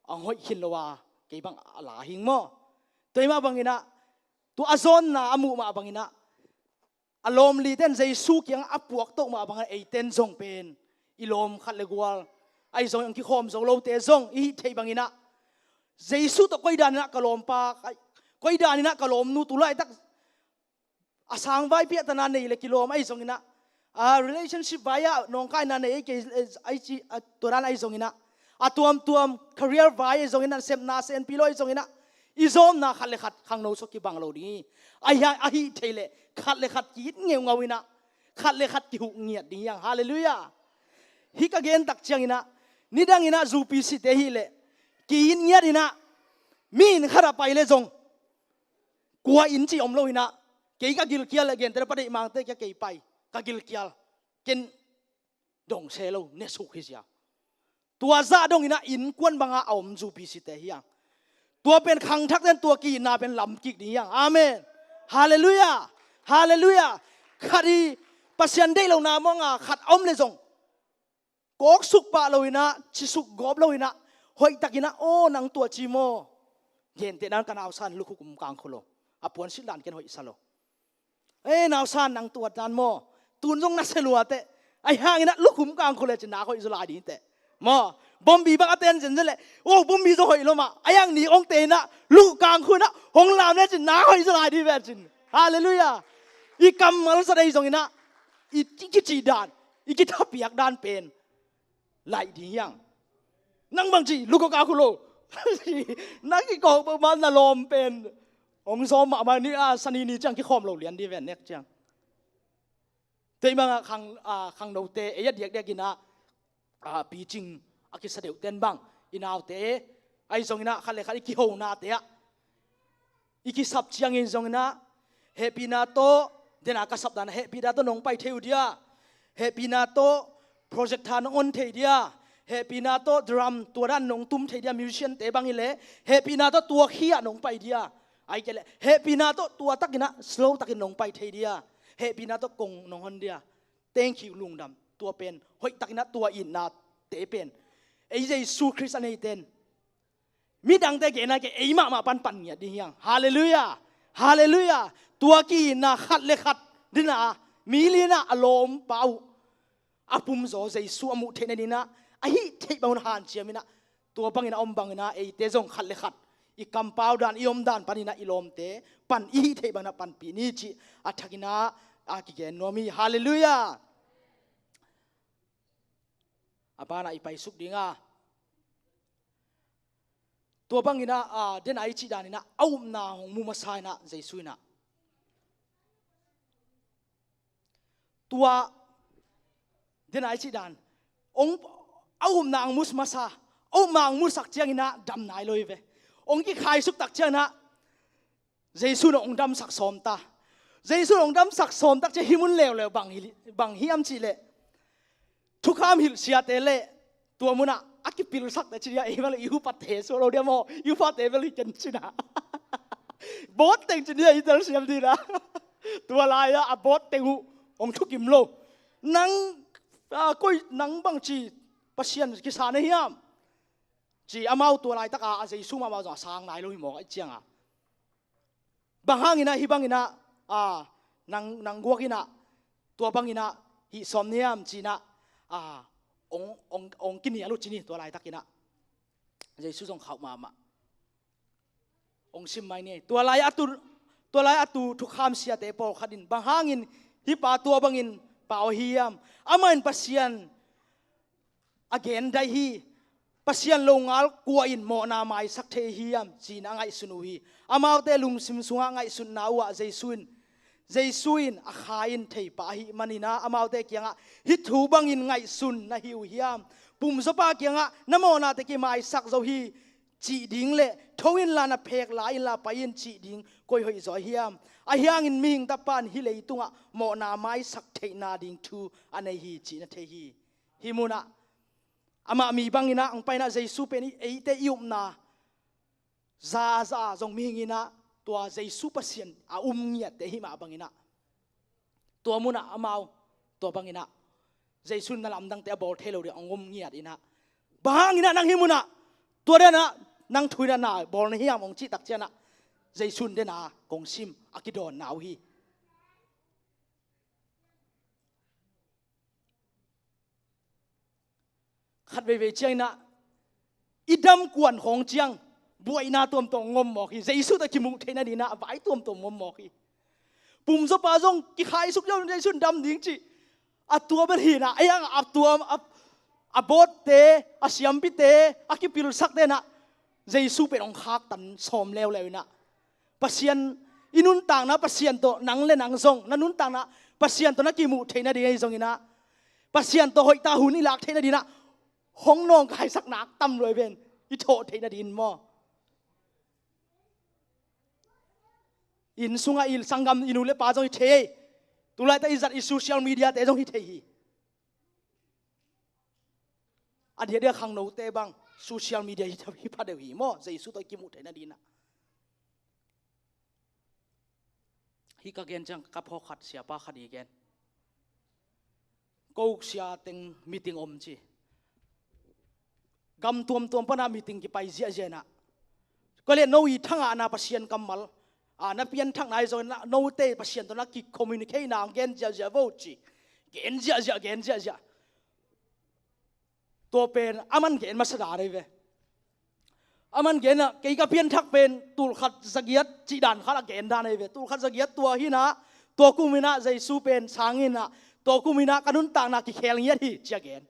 ang hoi khin lowa ke bang ala hing mo toima bangina tu azon na amu ma bangina alom li ten jesu kyang apuak to ma bang ei ten zong pen ilom khat le gwal ai zong ang ki khom zo lo te zong I thei bangina jesu to koi dan na kalom pa koi dan na kalom nu tu lai tak asang vai pia ta na nei le kilom ai zong ina a relationship via nong kai na nei ke ai chi toran ai zong ina atuam career vai zong ina sem na sen piloi zong ina izom na khat le khat khang no so ki bang lo ni ai ha ai theile khat le khat ki ngeu ngawina khat le khat ki hu ngiat ding yang hallelujah hi ka gen tak chiang ina nidang ina zu pi si te hi le ki in ngiat ina min khara pai le zong kwa in chi om lo ina ke ka gil kial again ter pade mang te ke pai ka gil kial ken dong se lo ne su hi sia tua za dong ina in kwan banga om zu pi si te hiang tua pen khang thak den tua ki na pen lam ki ni yang amen hallelujah hallelujah khari pasien dei lo na mo nga khat om le zong kok suk pa lo ina chi suk gop lo ina hoi takina o nang tua chi mo yen te nan kan aw san lu kum kang kholo apon sil dan ken hoi salo naw san nang tua dan mo tun jong na selua te ai hang ina lu kum kang khole china ko izula di te mo bombi ba aten jen jele o bombi zo hoi lo ma ayang ni ong te na lu kang khuna hong lam ne china ko izula di ve chin hallelujah I kam mal sa dai jong ina I ki chi dan I ki thapiak dan pen lại đi yang nang bang chi lu ko ka khulo nang ki ko ba man na lom pen ong som ma ni a sani ni chang ki khom lo lian di ven nek chang te ma khang no te e ya diak diak ina pi ching a ki sa deu ten bang inaw te ai song ina khale khali ki ho na te a I ki sap chiang in song ina happy na to dena ka sap dan happy da to nong pai theu dia happy na to project than on thei dia happy na to drum turan nong tum thei dia musician te bang ile happy na to tua khia nong pai dia ai kele happy na to tua takina slow takin nong pai thei dia happy na to kong nong hon dia thank you lungdam tua pen hoi takina tua in na te pen ei jesu christ an ten mi dang te ke na ke ei ma pan nya ding yang hallelujah hallelujah tua ki na khat le khat dina mi lina alom pau apum zo jesu amu thena dina ai thei baun han chiamina tua bangina om bangina ei te jong khat le khat I kampau dan I om dan panina ilom te pan I thei bana pan pi ni chi athakina a ki gen nomi hallelujah apana I pai suk dinga tua bangina den ai chi danina aum na hong mu masai na jesu na tua den ai chi dan ong aum na ang mus masa ong mang musak chiang ina dam nai loi ve ong ki khai suk tak chiang na jesu na ong dam sak som ta Giêsu ông đâm sắc xóm tắc chế himun lèo bằng hiam chỉ lệ thu kham hil sia te lệ tua muna akipil sắc te chia eval ihu pat te so lo dia mo ihu pat te vel chen china bot teng chia itel siam di na tua lai a bot tengu ông thu kim lo nang koi nang bang chi pasien ki sa ne hiam chỉ amau tua lai taka a Giêsu ma ma sang nai lo hi mo ai chiang a bangangina hi bangina nang guakina tua bangina hi somniam china ông kini alu chini tua lai takina Giêsu jong khau ma ông sim mai ne tua lai atu thu kham sia te po khadin bangangin hi pa tua bangin pao hiam amain pasian again dai hi pasian longal kuain mo na mai sak the hiam china ngai sunu hi amau te lung sim sunga ngai sun nawa Jesuin a khain thei pa hi manina amau te kianga hi thu bangin ngai sun na hiu hiam pum zopa kianga namona te ki mai sak zo hi chi ding le thoin la na phek la in la pain chi ding koi hoi zo hiam a hiang in ming ta pan hi le tunga mo na mai sak thei na ding thu anei hi chi na the hi himuna ama mi bangina ang paina Jesu pe ni eite ium na za zong mingina tua Jesu pasien a ngiat te hi ma bangina tua muna amau tua bangina Jesu na lam dang te bol thelo de angom ngiat ina bangina nang himuna tua de na nang thuina na bol na hiam ong chi tak chana Jesu de na kong sim akidon nau hi khát về chiang na idam quan hong chiang buai na tuam tong ngom mo hi Jesu ta kimung thena ni na vai tuam tong ngom mo hi pum zo pa jong ki khai suk yo Jesu dam ding chi a tua ber hi na ayang a tuam a bot te a siam pi te a ki pil sak te na Jesu pe ong khak tan som leo leo na pasien inun tang na pasien to nang le nang zong na nun tang na pasien to na ki mu thena di zong ina pasien to hoi ta hun i lak thena di na hong nong kai sak nak tam loi ben i tho thei na din mo in sunga il sangam inule pa jong i the tulai ta izat i social media te jong hi thei hi adia dia khang no te bang social media hi thabi pa de hi mo Jesu to ki mu thei na din na hi ka gen chang ka pho khat sia pa khadi gen ko sia teng meeting om chi gam tuam pana meeting ki pai zia zena ko le no i thanga na pasien kamal na pian thang nai zo na no te pasien to na ki communicate na gen zia vo chi gen zia to pen aman gen masada re ve aman gen na ke ka pian thak pen tul khat zagiat chi dan khala gen da nei ve tul khat zagiat tua hi na to kumina Jesu pen sangin na to kumina kanun tang na ki khel ngiat hi chia gen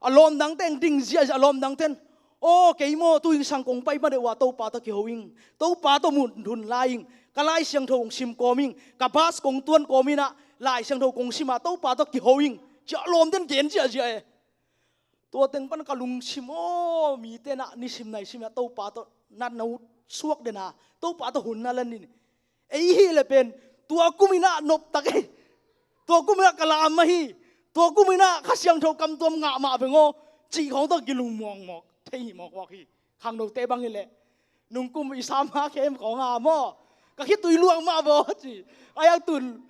alom dang teng ding zia alom dang ten o keimo tu ing sang kong pai ma de wa to pa to ki hoing to pa to mun dhun laing ka lai siang thong sim koming ka bas kong tuan komina lai siang thong kong sima to pa to ki hoing cha lom ten gen zia to teng pan ka lung sim o mi te na ni sim nai sim ya to pa to na no suak de na to pa to hun na lan ni ei hi le pen tua kumina nop tak e tua kumina kala ma hi tua kumina khasiang tho kam tom nga ma bengo chi khong to kilung mong mok thei mok wa hi khang no te bang le nung kum i sam ha khem ko nga mo ka khit tui luang ma bo chi ayang tun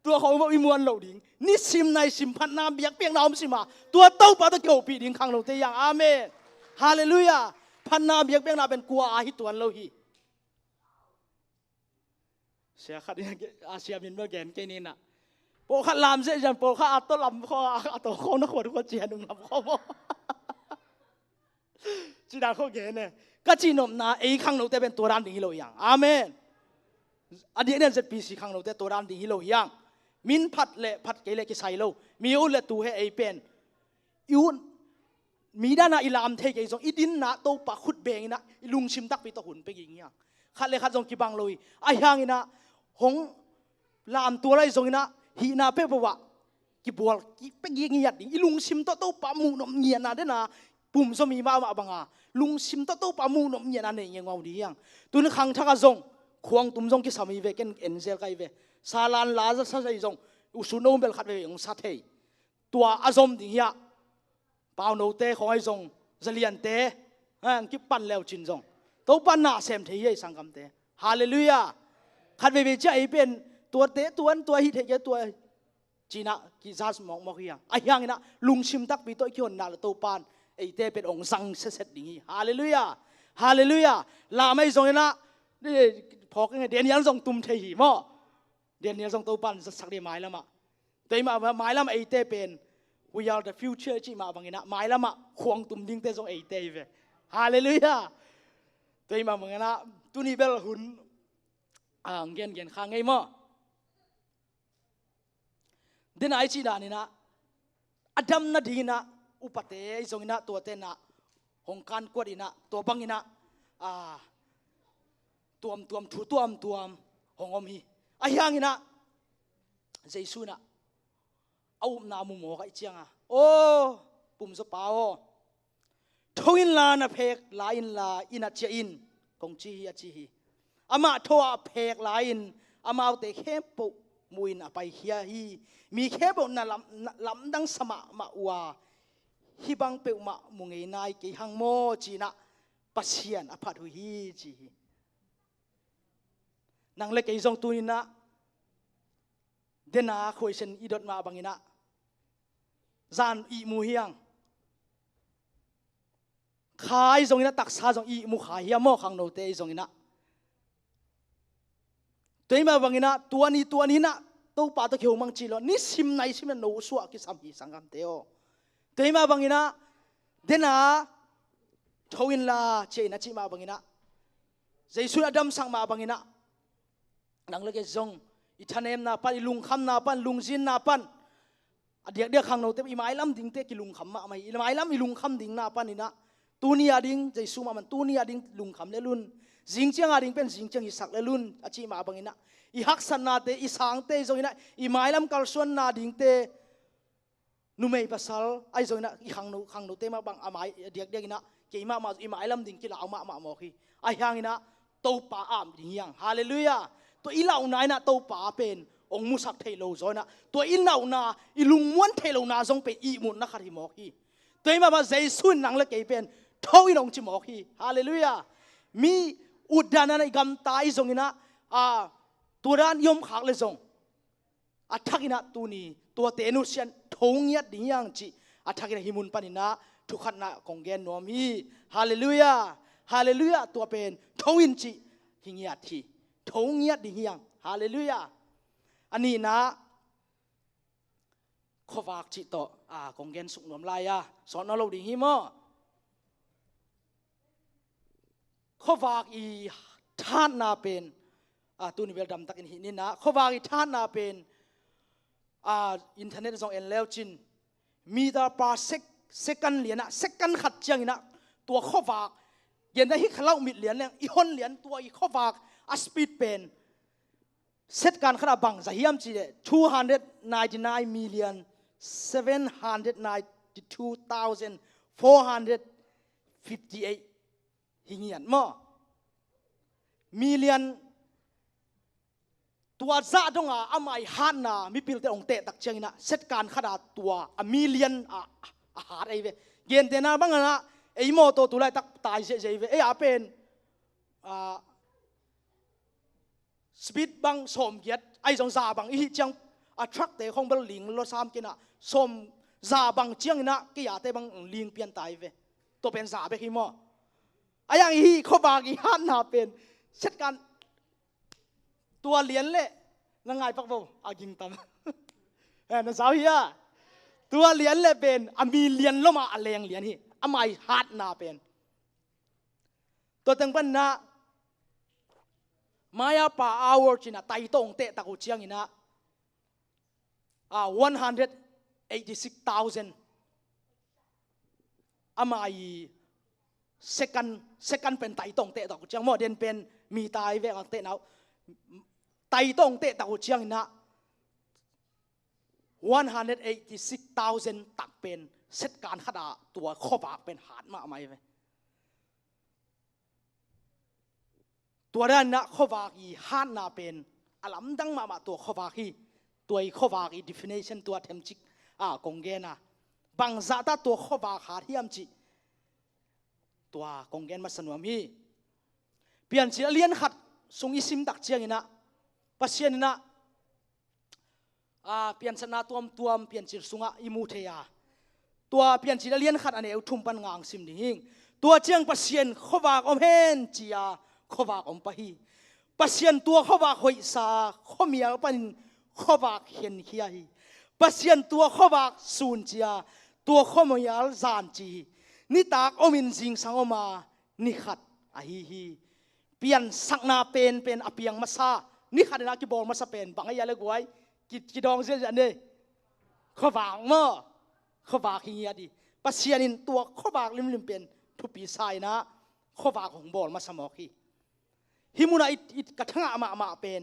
tua khong bo i muan lo ding ni sim nai sim phat na biak piang na om sima tua to pa to kyo pi ding khang no te yang amen hallelujah phat na biak piang na ben kwa a hi tuan lo hi sia khat asia min ba gen ke ni na po khat lam se jan po kha to lam kho to kho na khot ko chen dum lam kho bo chi da kho ge ne ka chi nom na e khang no te ben to ram ding lo yang amen adi ne zet pc khang no te to ram ding lo yang min phat le phat ke le ki sai lo mi u le tu he e pen yun mi da na ilam the ke jong idin na to pa khut beng na lung sim tak pi to hun pe ging yang khat le khat jong ki bang loi a yang ina hong lam tu lai jong ina hi na pe bawa ki bol ki pe gi yat ding ilung sim to pa mu nom nia na de na pum so mi ma ma banga lung sim to pa mu nom nia na ne ngeng ngau di yang tu ni khang thaka zong ควงตุ้มจงกิสามีเวกันเอ็นเซลไกเวซาลานลาจะซาใจจงอุสุนโนเบลขัดเวองสัตย์ตัวอาซอมดิ่งเฮียเปล่าโนเตของไอ้จงจะเลียนเตะกิปั่นแล้วจินจงตัวปั่นหน้าเซมเทียสังคมเตะฮาเลลูยาขัดเวจะไอเป็นตัวเตะตัวฮิตเยตัวจีน่ากิจาสมองมอกยังไอ้ยังนะลุงชิมตักปีตัวขี้หน้าตัวปานไอเตเป็นองค์สังเสร็จดิ่งฮาเลลูยาฮาเลลูยาลาไม่ทรงนะนี่พอกันเดียนยันทรงตุ้มเทียมั้งเดียนยันทรงตัวปานสักเดียไม้แล้วมั้งแต่มาไม้แล้วไอเตเป็น we are the future จีมาบางอย่างนะไม้แล้วมั้งควงตุ้มดิ้งเตทรงไอเตเวฮาเลลูยาแต่มาบางอย่างนะตุนีเบลหุ่นเงี้ยข้างไงมั้งเดินไอจีดานี่นะอดัมนาดีนะอุปเตยทรงนะตัวเตนะหงการกวดนะตัวบังนะตัวถูตัวหงอมีไอ้ยังนะเจสุนะเอานามุโมกันเจียงโอ้ปุ่มสปาวทวินลานะเพกลาอินลาอินัดเจอินกงจีอาจีอามาทัวเพกลาอินอามาเอาเตเข้มปุมุยนะไปเฮียฮีมีแค่บอกน่ะลำดังสมามาว่าฮิบังเปวมามุงเอนายกี่หังโมจีนะปัสเซียนอภัทหุฮีจีนังเล็กไอ้ทรงตุนินะเดน่าคุยเซนอีดอดมาบังอินะจานอีมูเฮียงขายทรงอินะตักซาทรงอีมูขายเฮียโมขังโนเตทรงอินะตัวมาบังอินะตัวนี้นะตัวป่าตัวเขียวมังจีโลนี่ซิมไหนซิมนั้นโนสัวกิสามีสังกัมเตโอตัวมาบังอินะเดน่าทวินลาเจนะจีมาบังอินะเจสุอดัมสังมาบังอินะนังเล็กจงอิทันเอ็มนาปันลุงคำนาปันลุงจินนาปันเดียกขังโนเตอีไม้ลำดิ่งเตกิลุงคำมาไม่อีไม้ลำอีลุงคำดิ่งนาปันนี่นะตัวนี้อดิ่งเจสุมามันตัวนี้อดิ่งลุงคำเลลุนจิงเจียงอดิ่งเป็นจิงเจียงอิสักเลลุนอาจีมาบังอินะอีฮักสันนาเตอีสังเตจงอินะอีไม้ลำกัลส่วนนาดิ่งเตนุเมย์ภาษาไอ้จงอินะอีขังโนเตมาบังอาไม้เดียกอินะเกี่ยมาอีไม้ลำดิ่งกิลาเอามาหมอคีไอ้ยังอินะโตป่าอามดิ่งยังฮาเลลูยาตัวอีเหล่านั้นนะตัวป่าเป็นองค์มุสักเทโลโซนะตัวอีเหล่านาอีลุงม้วนเทโลนาทรงเป็นอีมุนนักที่หมอกฮีตัวมาเจสุนนังเล็กเป็นเท่าอีน้องจิหมอกฮีฮาเลลูยามีอุดานันอีกำตายทรงนะตัวด้านยมขากเลยทรงทักอินะตัวนี้ตัวเตนุเซียนทงยัดดิ่งยังจีทักอินะหิมุนปานินะทุกขันนะกงเกนนวมีฮาเลลูยาฮาเลลูยาตัวเป็นทวินจีหิงยัดทีทงยัดดิ่งยังฮาเลลูยาอันนี้นะขวากจิตโตกงเกนสุกนวมลายสอนเราดิ่งหิมะขวากอีท่านนาเป็นตัวนี้เวลดำตักอินหินี่นะขวากอีท่านนาเป็นอินเทอร์เน็ตส่งเอ็นแล้วจินมีตาปาเซกันเหรียญนะเซกันขัดเจียงนะตัวขวากเย็นได้ฮิขล่ามิดเหรียญเนี่ยอีฮอนเหรียญตัวอีขวากสปีดเป็นเซตการขนาดบังจะเฮียมจีเด299 million 792,458 หิงยันมั้งมิลเลียนตัวจ่าตรงอาไม่ฮันนะมีพิลเตองเตะตักเชียงนะเซตการขนาดตัวมิลเลียนหาไอ้เวเย็นเตน่าบ้างนะไอ้โมโตตัวไรตักตายเฉยๆเวไอ้เป็นสปีดบังสมเกียรติไอ้สองซาบังอีจังทรัคเตะของบังลิงรถสามกินะสมซาบังเจียงนะกี่ยาเตะบังลิงเปลี่ยนตายเวตัวเป็นซาไปขี้มอไอ้ยังอีเขาบางอีฮันนาเป็นเช่นกันตัวเหรียญเละนั่งไงปักบ่กิงตำนั่นสาวเฮียตัวเหรียญเละเป็นมีเหรียญลงมาอะไรอย่างเหรียญนี่ไม่ฮันนาเป็นตัวตั้งปันนะมายาป่าอาวจินะไตตงเตะตะกุเชียงอินะ186,000ไม่second เป็นไตตงเตะตะกุเชียงโมเดนเป็นมีตายเวงเตะเอาไตตงเตะตะกุเชียงอินะ186,000ตักเป็นเซตการขนาดตัวข้อบากเป็นหาดมาไหมเวต ตัวนั้นนะข้อวากีฮันนาเป็นอลัมดังมาตัวข้อวากีตัวข้อวากี definition ตัวเทมจิกกงเกนะบางซาตาตัวข้อวาขาที่ยำจีตัวกงเกนมาสนวมีเปลี่ยนจีเลียนขัดทรงอิสิมตักเจียงนะปัสเซียนนะเปลี่ยนสนาตัวเปลี่ยนจีสุงะอิมูเทียตัวเปลี่ยนจีเลียนขัดอันนี้ทุ่มปันงางซิมดิ่งตัวเจียงปัสเซียนข้อวากอมเฮนจียข้อวากอมปะฮีปัสเซียนตัวข้อวากหอยซาข้อมียปันข้อวากเห็นเฮียฮีปัสเซียนตัวข้อวากสูนจียตัวข้อมียจานจีนี่ตากอมินจิงสังอมานี่ขัดฮีเปลี่ยนสักนาเป็นอเปียงมาซานี่ขัดนะกิบอลมาซาเป็นบางอย่างเล็กไว้กิดองเสียจันเนี่ยข้อบากมั้งข้อบากเฮียดีปัสเซียนินตัวข้อบากลิมเป็นทุปีสายนะข้อบากของบอลมาสมอกีฮิมุนาอิกระทั่งมาเป็น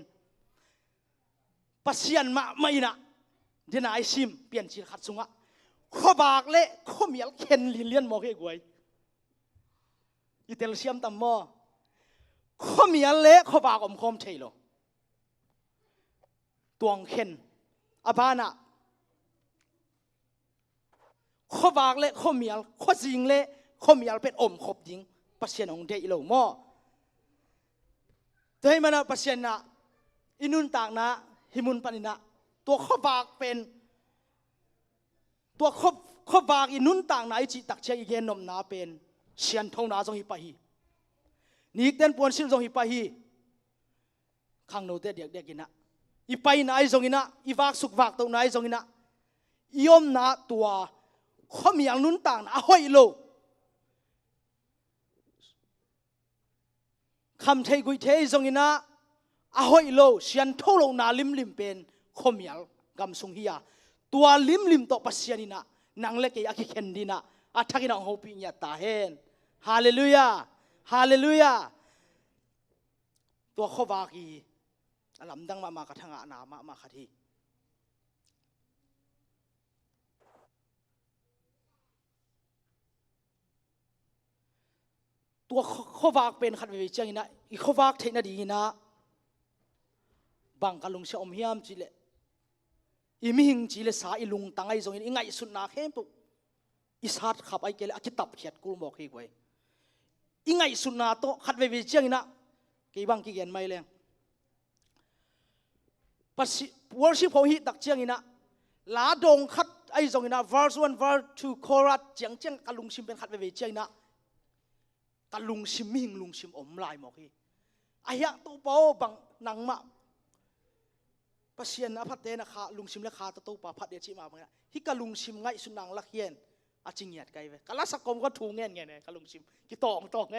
ปัสเซียนมาไม่นะเดนายซิมเปลี่ยนชีขัดสุงะข้อบากเละข้อมียลเข็นลิเลียนมอเกกวยอิเตลเซียมตัมมอข้อมียลเละข้อบากอมคอมเทโลตวงเข็นอาบานะข้อบากเละข้อมียลข้อจิงเละข้อมียลเป็นอมขบยิงปัสเซียนองเดอิโลมอแต่ให้มันปัสเซียนนะอินุนต่างนะฮิมุนปานินะตัวข้อบากเป็นตัวข้อบากอินุนต่างไหนจิตักเชียอีเกนนมนาเป็นเชียนทงนาจงฮิปะฮีนี่เต้นปวนซิมจงฮิปะฮีข้างโนเตเดียกกินนะอีไปไหนจงกินนะอีวากสุกวากตรงไหนจงกินนะยอมนาตัวข้อมีอย่างนุนต่างนะห้อยโลคำเทกุยเทจงกินนะห้อยโลเชียนทงลงนาลิมเป็นข้อมีอย่างกำสุงฮียตัวลิมต่อปัสยานินะนางเล็กยักษ์เข็นดีนะทักกินองโฮปิญญาตาเฮนฮาเลลูยาฮาเลลูยาตัวข้อบากีลำดังมากระทั่งนามาขัดทีตัวข้อบากเป็นขัดวิจัยนะอีข้อบากเทนดีนะบางกะลุงเชอมเฮียมจิเลอีมิหิงจีเลสาอีลุงตังไอจงอินไงสุดนาเข้มปุอิสาดขับไอเกลอคิตับเขียดกูบอกให้ไว้อีไงสุดนาโตขัดเวเจียงนะกี่บังกี่เกียนไม่เลยปัสวอร์ชิพอฮิตักเจียงนะลาดงขัดไอจงอินะ verse 1 verse 2 chorus เจียงกะลุงชิมเป็นขัดเวเจียงนะกะลุงชิมมิหิงลุงชิมอมลายบอกให้ไอ้ยะโตโปบังนังมาปัสเซียนนะพัดเตนะขาลุงชิมและขาตะตูปาพัดเดชิมาเหมือนกันฮิกะลุงชิมไงสุนังลักเย็นอาจิงเหยียดไกลไปกะลัสกมก็ถูเงี้ยเนี่ยกะลุงชิมกิตองไง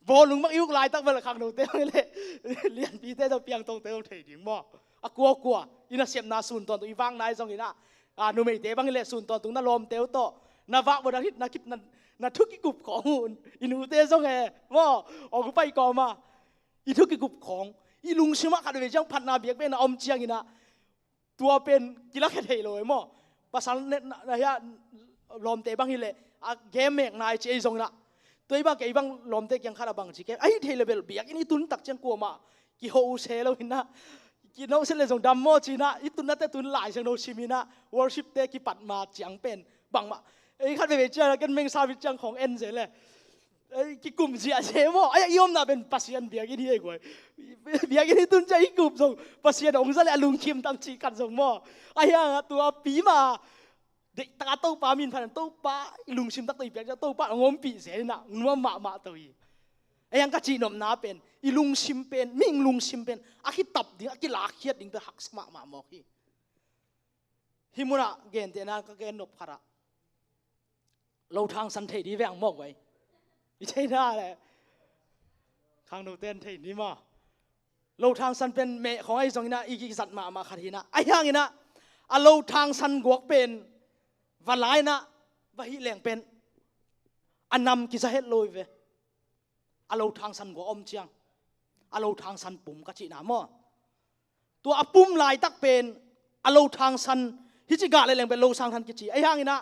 โบลุงมักยุกลายตั้งเวลาขังหนูเต้เลยเรียนปีเต้จะเปียงตรงเต้เถียงมั่วกลัวอินาเสียมนาศูนย์ตอนตัวอีว่างนายทรงนี่นะหนูไม่เต้บังเลยศูนย์ตอนตรงนั้นลมเต้โตนาวะบนอาทิตย์นาคิดนาทุกกิกุบของอินูเต้ทรงไงว่าออกไปก่อนมาอีทุกกิกุบของอีลุงชิมะขัดเวจังพันนาเบียกเป็นอมเจียงอีนะตัวเป็นกีฬาแข่งเทเลยมั่วภาษาเนี่ยนะฮะลมเตะบางทีเลยเกมเมกนายเจย์ทรงนะตัวอีบางเกย์บางลมเตะยังขาดบางจีเกมไอ้เทเลเบลเบียกนี่ตุนตักจังกลัวมากี่โฮเซลวินะกี่น้องเซเลทรงดำโมจีนะอีตุนนั่นแต่ตุนหลายจังโนชิมินะวอร์ชิปเตะกี่ปัดมาจังเป็นบางมาไอ้ขัดเวจังกันเมงซาวิจังของเอ็นเซเลยกี่กลุ่มเสียเชมว่าไอ้ยอมน่ะเป็นปัสยันเบียกินที่ไอ้กวยเบียกินที่ตุนใจกลุ่มส่งปัสยันองค์ซะเลยลุงคิมตั้งชีกันส่งมั่วไอ้ยังตัวปีมาเด็กตาโตปามินพันโตปาลุงชิมตักตีเบียจะโตปางมปีเสียน่ะงัวมาตัวอีไอ้ยังก็จีนอมนาเป็นอีลุงชิมเป็นมิ่งลุงชิมเป็นอาคิตับดิ่งอาคิลาเคียดดิ่งตัวหักสมาหมอกฮิมุระเกณฑ์เตนันก็เกณฑ์นบขระเราทางสันเทดีแวงมอกไว้ไม่ใช่หน้าเลยข้างโนเต้นเทนี่มาเราทางสันเป็นเมของไอ้สองนะอีกิสัตมาขัดหินะไอ้ยังงี้นะเราทางสันกวกเป็นวันไลนะว่าฮิแหลงเป็นอันนำกิจเหตุลอยเวเราทางสันกวกอมเจียงเราทางสันปุ่มกะจินาหม้อตัวปุ่มลายตักเป็นเราทางสันฮิจิกะอะไรแหลงเป็นเราทางสันกิจิไอ้ยังงี้นะ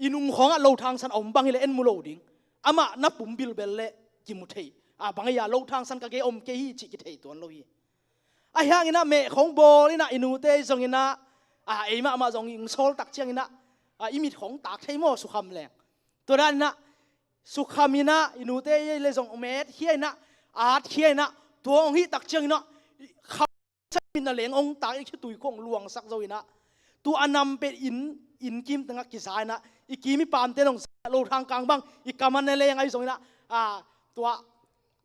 อินุงของเราทางสันอมบังฮิเลเอ็นมูโลดิงอามานับปุ่มบิลเบลเล่กิมุเท บางอย่างโลทางสันกะเกอมเกฮีจิกิเทตัวโลฮีไอ้ยังอินะเมฆของโบลินะอินูเตจงอินะไอ้มาจงอิงโซลตักเชียงอินะอิมิดของตักใช้โมสุขามแรงตัวนั้นนะสุขามินะอินูเตเลยจงเมฆเฮียนะเฮียนะตัวองค์ฮิตักเชียงอินะเขาใช้มินเลงองตักอีกตุยคงลวงสักโซอินะตัวอนำเป็นอินกิมตั้งกิสายนะอีกิมิปามเตนองโลทางกลางบังอีกามันในเลงไอ้จงอินะตัว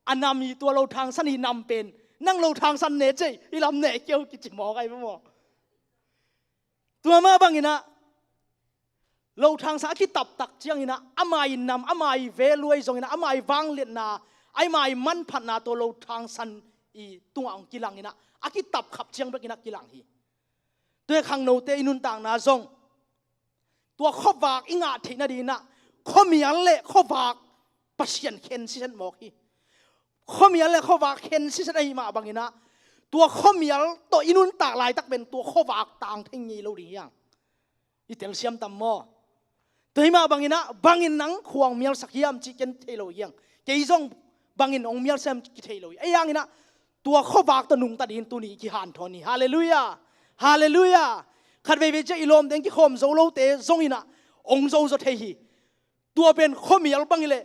อันนามีตัวเราทางสันหินำเป็นนั่งเราทางสันเนเจอีลำเนเกี่ยวกิจหมอไงพ่อตัวมาบางอินะเราทางสักคิดตับตักเจียงอินะอามาอินนำอามาอิเวลวยจงอินะอามาอิวังเลียนนาไอมาอิมันพันนาตัวเราทางสันอีตัวองกิลังอินะอาคิดตับขับเจียงไปกินักกิลังฮีตัวขังโนเตอินุนต่างนาจงตัวข้อวากอิงาเทนาดีนะข้อมีอันเละข้อวากปัสยันเข็นสิฉันบอกฮีข้อมีอะไรข้อวากเห็นสิฉันไอ้มาบางอินะตัวข้อมีอะไรตัวอินุนตากลายตักเป็นตัวข้อวากต่างเทงยี่เราดีอย่างอีเตลเซียมตัมโมตัวมาบางอินะบางอินนังขวางมีอะไรสักอย่างจิกันเทโลอย่างเกี่ยจงบางอินองมีอะไรเซมกิเทโลไอ้ยังอินะตัวข้อวากตัวนุ่งตัดหินตัวนี้กิฮันทอนี่ฮาเลลูยาฮาเลลูยาขัดเวเจอิลมเดงกิขมโซโลเตจงอินะองโซโซเทฮีตัวเป็นข้อมีอะไรบางอิเลย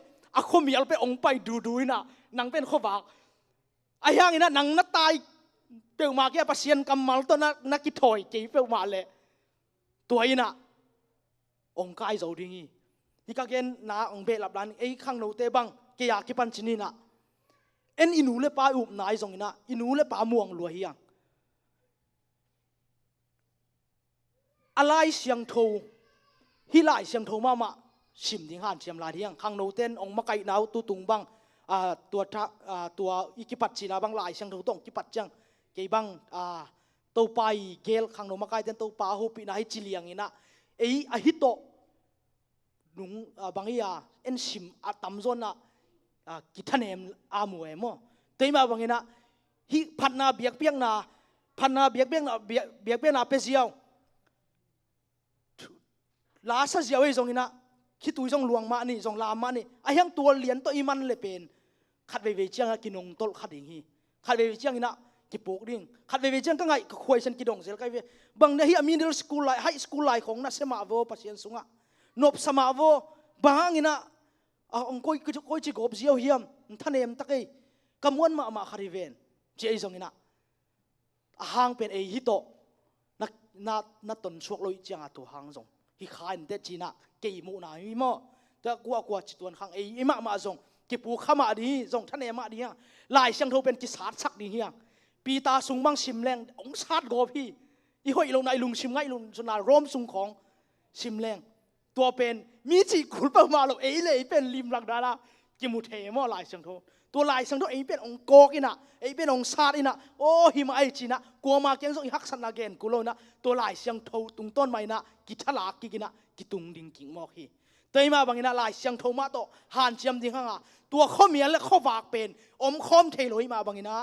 ข้อมีอะไรเป็นองไปดูอินะนังเป็นข้อวากไอ้ยังอินะนังนัดตายเปลวมาแก่ปัสยันกำมัลตัวนักกิถอยจีเปลวมาเลยตัวอินะองกายโจดิ้งอีกาเกนนาองเบลับลันไอ้ข้างโนเตบังเกียกิปันชินีนะเอ็นอินูเลปาอุบนายจงอินะอินูเลปาม่วงลัวเฮียงอะไรเสียงโทฮิไลเสียงโทมาชิมดิ้งหันเสียมลาเฮียงข้างโนเตนองมาไกนาวตุตุงบังตัวอีกิปัดจีนาบังลายเสียงถูกต้องกิปัดจังเกี่ยบังตัวไปเกลขังโนมาไกเดนตัวปาหูปีน่าให้จิเลียงอินะไอ้ฮิโตนุงบางอย่างเอ็นชิมตัมโซน่ะกิทันเอ็มมวยมั้งแต่มาบางอย่างฮิพันนาเบียกเปียงนาพันนาเบียกเปียงนาเปเซียวลาซาเซียวไอ้ตรงนี้นะคิดตัวจงหลวงมานี่จงลามมานี่ไอ้ยังตัวเหรียญตัวอีมันเลยเป็นขัดเวเจียงกินงตลขัดอย่างนี้ขัดเวเจียงนะกิปกดิ่งขัดเวเจียงก็ไงก็คุยฉันกิดงเสร็จก็บางเนี่ยมิดเดิลสกูลไลไฮสกูลไลของนักสมาโวปัสยันสุงะนบสมาโวบางอย่างนะองคุยจิกอบเจียวเฮียมท่านเอ็มตะกี้กำวนมาคาริเวนเจ้าจงนะห่างเป็นไอฮิโตนักตนช่วงลอยเจียงตัวห่างจงฮิขายนเด็ดจีน่ะเกี่ยมูน่ะมีมั้งแต่กลัวจิตตัวข้างไอ้มาจงกิปูข้ามาดีจงท่านเอ็มมาดีฮะลายเสียงโทเป็นกิสาดสักดีเฮียปีตาสุงบังชิมแรงองชาดโกพี่อีห้อยลงในลุงชิมไงลุงสนาร่มสุงของชิมแรงตัวเป็นมีจีกุลประมาณเราเอ๋เลยเป็นริมหลังดารากิมุเทมอลายเสียงโทตัวลายเสียงโทเอ๋เป็นองโกกินะเอ๋เป็นองชาดอินะโอ้หิมไอจีนะกลัวมาเกียงส่งฮักสันนาเกนกุโลนะตัวลายเสียงโทตุงต้นไม้นะกิทลากิกินะกิตุงดิงกิงมอกฮีแต่มาบางนะลายเสียงโทมาโตหันเจียมดิงข้างอ่ะตัวข้อเมียและข้อฝากเป็นอมคอมเทลอยมาบางนะ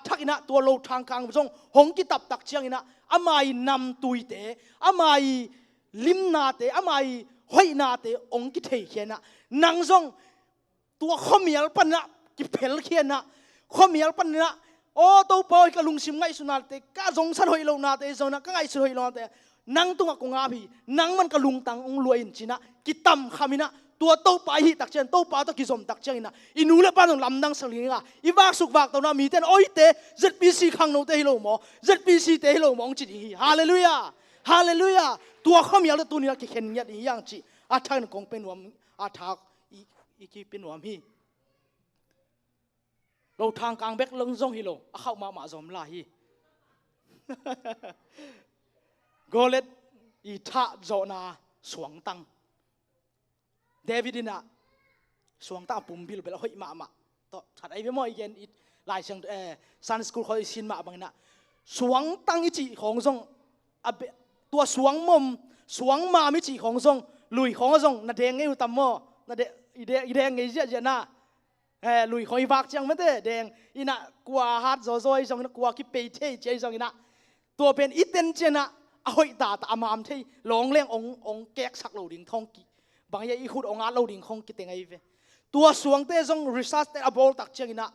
ทักอินะตัวโลทางกลางส่งหงกิตับตักเชียงอินะอามาอินำตุยเตอามาอิลิมนาเตอามาอิห้อยนาเตองกิเทเขียนะนางส่งตัวข้อเมียปันนะกิเพลเขียนะข้อเมียปันนะโอ้ตัวปอยกะลุงชิมไงสุนัลเตก้าจงสันหอยโลนาเตจงนะก็ไงสุหอยโลนาเตนังตัวกงอาบีนังมันกะลุงตังองรวยอินจีนะกิตัมขามินะตัวโตไปหิตักเชนโตปาตกิสมตักเชนนะอินูเลปานลำดังสังลิงอ่ะอีวากสุกวากตัวน่ะมีเต้นโอ้ยเต ZPC ขังโนเตฮิโลมอ ZPC เตฮิโลมองจิตฮีฮาเลลูยาฮาเลลูยาตัวข้ามีอะไรตัวนี้กิเข็นยัดอย่างจีอาทางกงเป็นวมอาทากอีกีเป็นวมฮีเราทางกลางเบกลงซงฮิโลเข้ามาจอมลาฮีโกเลตอีท่าโจนาสวงตังเดวิดินะสวงตังปุ่มบิลเบลหอยมาต่อถัดไอ้เวมอยเย็นอีลายเชิงซันสกูลคอยชินมาบางนะสวงตังอีจีของซงตัวสวงมุมสวงมามิจีของซงลุยของซงนาเดงไงอยู่ตัมโมนาเดอีแดงไงเจ๊นะลุยคอยวักจังมันเด้แดงอีน่ะกว่าฮาร์ดซอยซงกว่าคิดไปเทเจซงอีน่ะตัวเป็นอีเตนเจนะเอาไอ้ตาตามามที่หลงเลี้ยงองแกกสักเหล่าดิ่งทองกีบางอย่างอีขุดองอาเหล่าดิ่งทองกีเตงไงเว ตัวสวงเตะจง research เตะบอลตักเจงินะ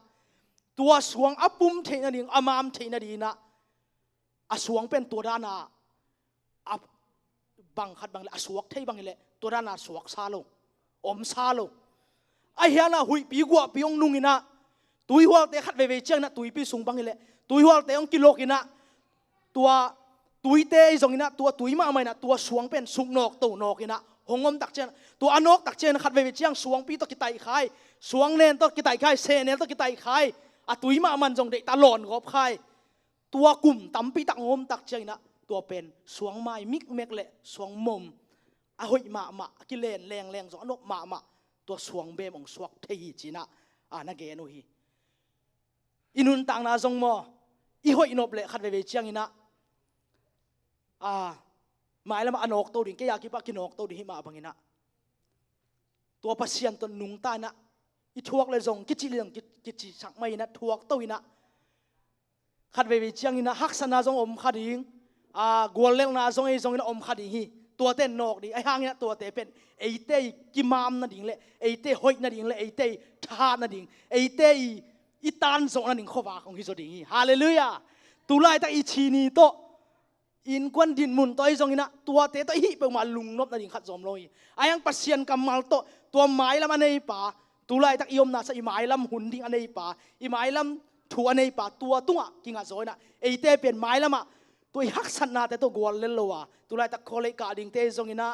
ตัวสวงอปุ่มเทนดิ่งอามามเทนดีนะอสวงเป็นตัวด้านาบังคัดบังเลยอสวกเทบังเลยตัวด้านาสวกซาโลอมซาโลไอเฮียนะหุยปีกัวปีองนุงินะตุยหัวเตะขัดเวเจียงนะตุยปีสูงบังเลยตุยหัวเตะองกิโลกินะตัวตุยเตะจงกินะตัวตุยมาไม่นะตัวสวงเป็นสุกนอกตัวนอกกินะหงอมตักเจนตัวอนกตักเจนขัดเวเจียงสวงปีตัวกิไตขายสวงเนนตัวกิไตขายเซเนนตัวกิไตขายตุยมามันจงเด็กตาหลอนกบใครตัวกลุ่มตำปีตักงมตักใจนะตัวเป็นสวงไม้มิกเมกเละสวงมมหอยมากิเลนแรงสอนกมาตัวสวงเบมองสวกเทีจีนะนักเกนุฮีอินุนต่างนาจงมอหอยนบเละขัดเวเจียงอินะหมายแล้วมาอนกตัวดิ่งแกอยากกินปากกินอกตัวดิ่งมาบังอินะตัวพัศยันตัวนุงตานะอีทวกเลยจงกิจเรื่องกิจสักไม่นะทวกตัวอินะขัดเวเจียงอินะฮักษณะจงอมขัดยิงกวลเลี้ยงนาจงไอจงอินะอมขัดยิงฮีตัวเต้นนอกดิไอห่างอินะตัวเต้เป็นไอเต้กิมามนั่นดิ่งเลยไอเต้หอยนั่นดิ่งเลยไอเต้ทานั่นดิ่งไอเต้อีตานจงนั่นดิ่งขวาของฮิโซดิ่งฮีฮาเลลูยาตุลายตาอีชีนีโตอินควันดินมุนตัวไอจงอินะตัวเต้ตัวฮีเปิงมาลุงนบนั่นดิ่งขัดจอมลอยไอยังปัศยันกำมัลโตตัวไม้ละมันในป่าตุลายตักยมนะสอิหมายลำหุ่นดิ่งอันในป่าอิหมายลำทัวในป่าตัวตุ้งอ่ะกิงอ่ะโซยนะไอเต้เป็นไม้ลำอ่ะตัวฮักสันนาแต่ตัวกวลเล่นโลวะตุลายตักโคเลกาดิ่งเต้ทรงอินะ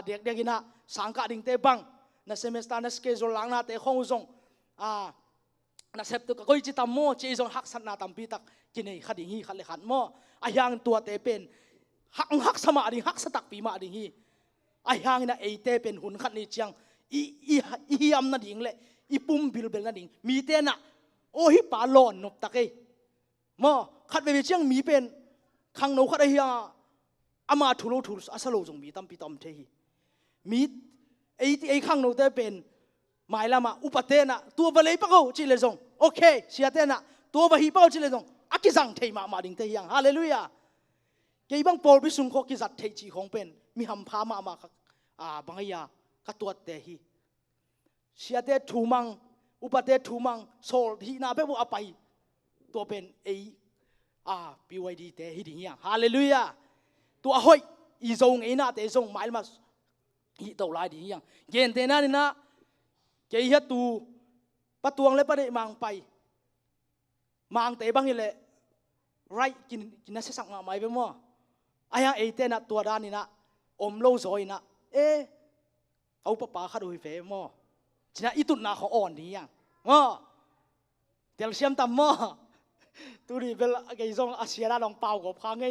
เด็กอินะสังกัดดิ่งเต้บังนะเซมิสตาร์นะสเกจหลังนาเต้คงทรงนะเซปตุกก็จิตามโมเจทรงฮักสันนาตามปีตักกินไอขัดดิ่งฮีขัดเลยขัดโมอายังตัวเต้เป็นฮักสมาดิ่งฮักสตักปีมาดิ่งฮีอายังนะไอเต้เป็นหุ่นขัดนี่เจียงอียำนั่นดิ่งเลยอีปุ่มบิลเบลนั่นดิ่งมีเต้น่ะโอ้ฮิปาลอนนบตะเกยมอขัดไปเชียงมีเป็นขังโนขัดไอเฮียอามาทุโรทุลอาสโลจงมีตั้มปีตั้มเทฮีมีไอขังโนเต้เป็นหมายละมาอุปเตน่ะตัวบะเลยปะเขาจิเลจงโอเคเสียเต้น่ะตัวบะฮีปะเขาจิเลจงอากิจังเทมาดิ่งเตยังฮาเลลูยาเกี่ยบังโปลพิสุงโคกิจัดเทจีของเป็นมีหำพามาบังเฮียกัตัวเตฮีเสียเตทูมังอุปเตทูมังโซลที่นาเปบุอไปตัวเป็นปีวดีเตฮีดิ่งยังฮาเลลูยาตัวหอยอีจงไอนาเตจงหมายมาอีตัวลายดิ่งยังเย็นเตน่านี่นะเกี่ยตูประตวงและประเดมังไปมังเตบังเฮเลไรกินนัสสักมาไม่เป็นมั้งไอ้ยังไอเตน่ะตัวด้านนี่นะอมโลซอยนะเอาปะปาขัดด้วยเฟมอจีน่าอีตุนนาเขาอ่อนดีอย่างเดี๋ยวเชื่อมตามตุรีเวลาไอ้จงอาเซียนาลองเป่ากับพังไง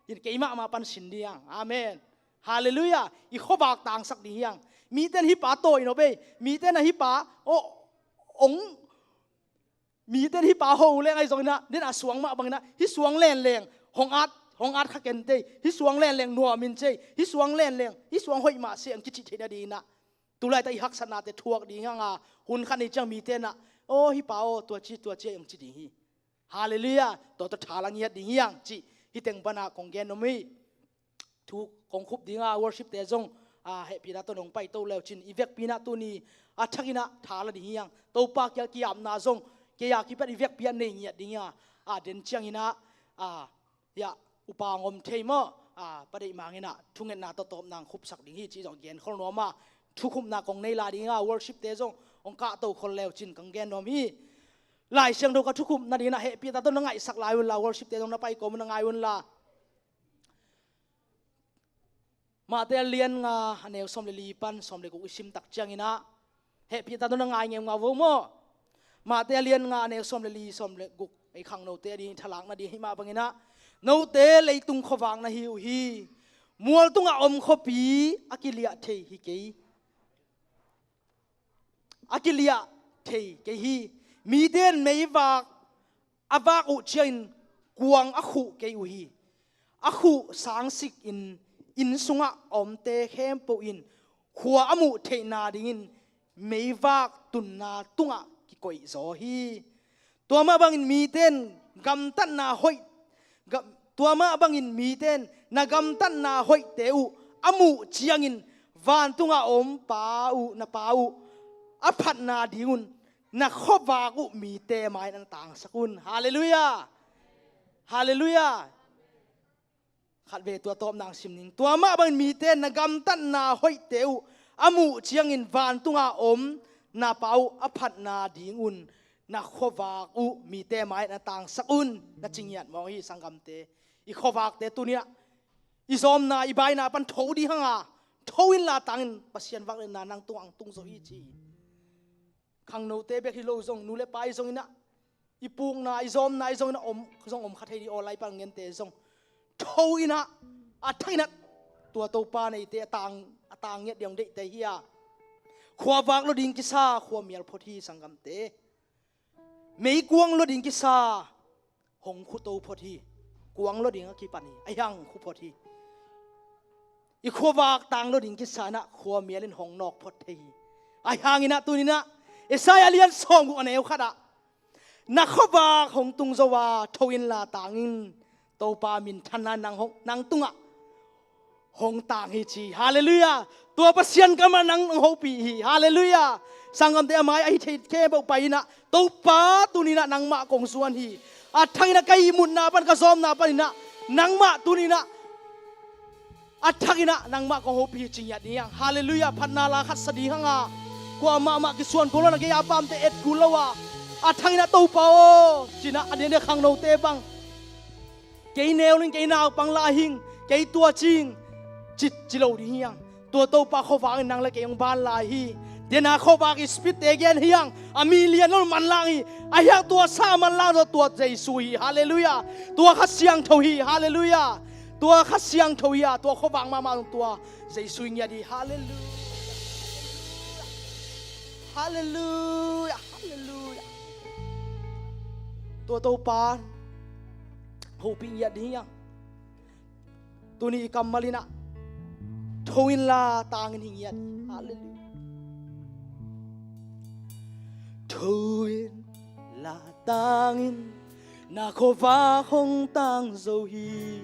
ยินเกี่ยมาปันสินดีอย่างอาเมนฮาเลลูยาอีข้อบากต่างสักดีอย่างมีเต้นฮิปาโตอินโอเบมีเต้นฮิปาองมีเต้นฮิปาโฮเล่ไอ้จงนะเด่นอาสวงมาบังนะฮิสวงเล่นหงอาดขักเกนเตฮิสวงเล่นนัวมินเจฮิสวงเล่นฮิสวงหอยมาเสียงกิจเทนดีนะตุลายตาฮักษณะเตทวกดีง่ะหุ่นขันนี้จังมีเต้นโอ้ฮิปาโอตัวจียังจีดีฮีฮาเลลูยาตัวทาลังเงียดียังจีฮิเต็งปนาของแกนมีทุกของคุบดีง่ะ worship เตจงเฮปีนาตัวหนงไปตัวเลวจินอีเวกปีนาตัวนี้ทักอินะทาลดียังตัวปากยากิยามนาจงเกียร์กิปัดอีเวกปีนเงียดีง่ะเดินเชียงอินะยาอุปางอมเทมประเดี๋ยวมาเงินะทุ่งเงินนาตัวนางคุบสักดีฮีจีจงเกียนคนนัวมาทุกคุมนาของในลาดีง่ะ worship เตจงองค์กะตัวคนเลวจินกังแกนนอมีหลายเสียงดูกับทุกคุมนาดีนะเฮปีตาต้นนังไงสักหลายวันละ worship เตจงนับไปก็มันนังไงวันละมาเตเลียนงาเนวสมเลลีปันสมเลกุอิสิมตักจังอินะเฮปีตาต้นนังไงเงี้ยงาวโมมาเตเลียนงาเนวสมเลลีสมเลกุไอขังโนเตดีทลังนาดีให้มาบังอินะโนเตเลยตุงขวางนะฮิวฮีมัวตุงอมขปีอากิเลียเทฮิเกยอากิเลียเทเกฮีมีเดนไม่วากอาวากอุเชนกวงอคุเกยอุฮีอคุสังสิกอินสุงะอมเตเข้มปูอินขัวอมุเทนาดินไม่วากตุนนาตุงะกิโกยโซฮีตัวมาบังอินมีเดนกำตันนาหอยตัวมาบังอินมีเดนนากำตันนาหอยเตอุอมุเจียงอินวันตุงะอมปาอุนาปาอุ อภัทนาดิงุนนักขบากุมีเตไม้นันต่างสกุลฮาเลลูยาฮาเลลูยาขัดเวตัวตอมนางสิมนิงตัวมาบันมีเตนกำตันนาห้อยเตวอามูเชียงอินวานตุงอาอมนาเปาอภัทนาดิงุนนักขบากุมีเตไม้นันต่างสกุลนักจิงยัดมองฮีสังกำเตอีขบากเตตัวเนี้ยอีซอมนาอีใบนาปันโถดีฮังอาโถวินลาตังปัสยันวักเลยนานังตุงอังตุงโซอีจีขังโนเตเบกฮิโลซงนูเลไปซงอินะอีปุงนาอีซอมนาอีซงอินะอมซงอมขัดให้ดีออนไลน์ปังเงินเตซงโถอินะอัดทั้งนั้นตัวโตปาในเตต่างเงียดเดียงเดเตเฮียขวาวักโลดิงกิซาขวาเมียลพอทีสังกำเตไม่กวงโลดิงกิซาหงคุโตพอทีกวางรถดิ่งกี่ปันนี่ไอ้ยังคู่พอทีอีขวบากต่างรถดิ่งกิสานะขวเมียลินหงนอกพอทีไอ้ยังอินะตัวนี้นะเอสายเลียนสองกูอันเอวขัดะนักขวบากหงตุงสวาทวินลาต่างอินโตปามินทันนางหงนางตุงะหงต่างฮิจีฮาเลลูยาตัวปัสยันกำมันนางหงปีฮาเลลูยาสังกำเตะไม้ไอ้เทเคบอกไปนะโตปาตัวนี้นะนางมะกงส่วนฮีอาทังนะไก่มุนนาปันกระซอมนาปันนะนังมะตุนีนะอาทังนะนังมะกองโฮปีจริงยัดนี้ฮาเลลูยาพันนาลาขัดสดีฮังอากว่ามะกิส่วนกุลนะกิยาปามเตเอ็ดกุลวะอาทังนะตูเปาจีนะอันนี้ขังโนเตบังเกยเนวลิงเกยนาวปังลาหิงเกยตัวจริงจิตจิโลดียังตัวตูปาเขาฟังนังละเกยงบานลาฮีเดี๋ยวนาเขาบากอิสปิตเตเกนเฮียงอามีเลียนนนมันลางอีอายังตัวซามันลางตัวใจสุยฮาเลลูยาตัวขัดเสียงทวีฮาเลลูยาตัวขัดเสียงทวีตัวเขาบากมาตัวใจสุยเนี่ยดีฮาเลลูยาฮาเลลูยาฮาเลลูยาตัวโตปานหูปิงยัดเฮียงตัวนี้กำมาลินะทวินลาต่างหิงยัดฮาเลลูยาTuin la tangin na khova không tang dầu hi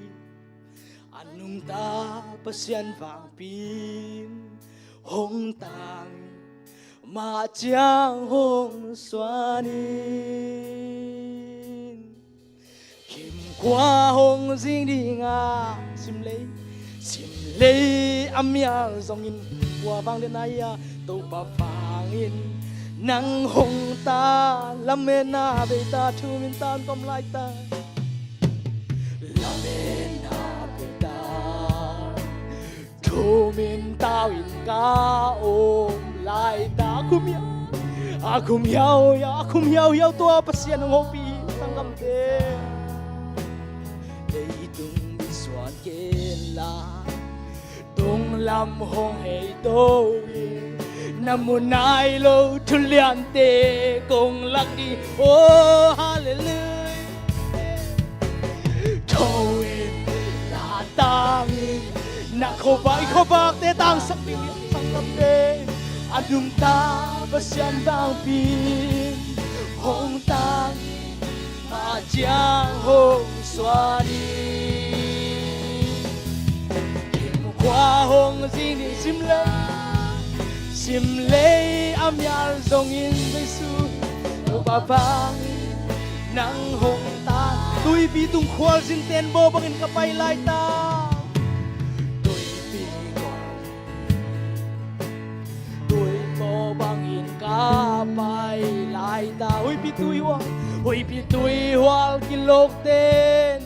anung ta pasyan vang pin hong tang ma chiang hong xuanin kim qua hong ding đi nga sim lấy amya dòng in qua vang lên ai tàu ba phang in nang hong ta lamena beta thu min tan tom lai ta lamena beta thu min ta in ka om lai ta akum yau tua pasien ng hopi tangam te dei tung biswan ke la tung lam hong hei do Namunay lo tuliante kong laki oh hallelujah Tawin latangin nakobak te tang sakling sangkap te adum ta pasyan bang pin hong tang ma jiang hong swani kim kwa hong jing ni sim la sim lei am yar zong in Giêsu ba bang nang hong ta tui bi tung khwal jin ten bo bangin kapai lai ta tui bi tui bo bangin kapai lai ta oi bi tui hwal kin lok ten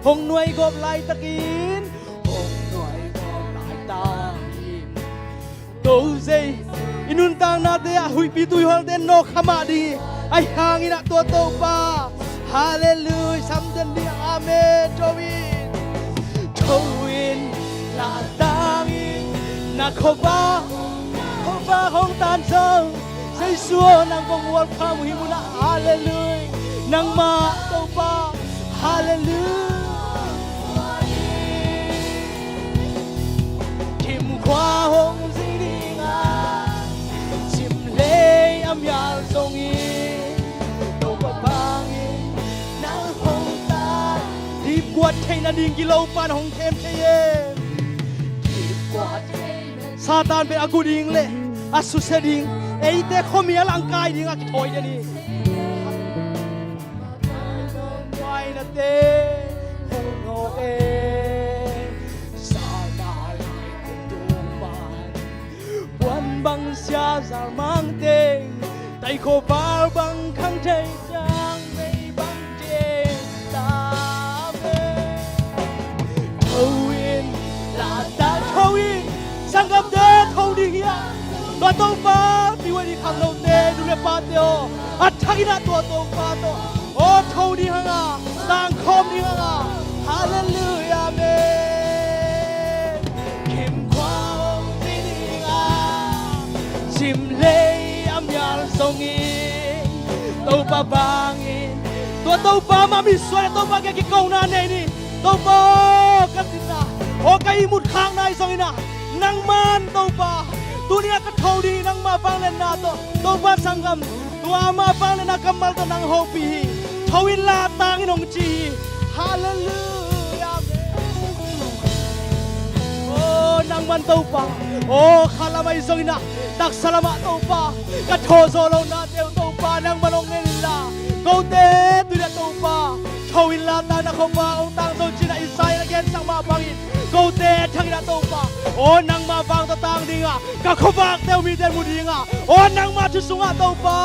hong nuai gop lai takin hong nuai gop lai ta Tâu dây inun tang na te hui pi tui hol ten no khama di ai hangin na to pa hallelujah samden di amen towin la tangin na khoba hong tan song say suo nang kong wal kham hi muna hallelujah nang ma to pa hallelujah kim khwa hong Yal songin do pa bangin nang hong ta di quat thay na ding kilau pan hong them thayem di quat Satan pe aku ding le asu seding ấy thế không mía lăng cai đi ngạc thôi đi đi quay là tê hôn hô ê sa na lại cùng tung bàn quan băng xa ra mang tên tay khô bao băng khăn thầy trang mây băng trên ta về thâu yên là ta thâu yên sang gặp đế thâu đi hiềnตัวโตฟ้ามีวันที่ข้างเราเตะดูแลปาเตโออัดทักอินาตัวโตฟ้าโตโอ้เท่านี้ฮะต่างคอมนี้ฮะฮาเลลูยาเมนเข้มความที่ดีงามชิมเลยอัมยาลทรงอินโตฟ้าบางอินตัวโตฟ้ามามีส่วนโตฟ้าแกกิโกนาเนนี่โตฟ้ากันตินาโอ้ไก่มุดข้างในทรงอินานังมันโตฟ้าตัวนี้ก็เท่าดีนังมาฟังเลนาตัวบ้านสังกัมตัวมาฟังเลนากัมมัลตัวนังโฮปีทวินลาตังอินองจีฮาเลลูยาโอ้นังมันตัวป้าโอ้ข้าละไม่ส่งนะตักสลามะตัวป้าก็โทโซโลนาเตวตัวป้านังมันองเงินลาโกเตตัวนี้ตัวป้าทวินลาตังนักเขาป้าองตังโซจินาอิสราเอลเกนสังมาฟังอินโกเตทั้งนี้ตัวป้าโอ้นังมาฟังตัวตังดีงะก็เขาฟังเตวมีเดนมุดีงะโอ้นังมาทุสุงะตัวป้า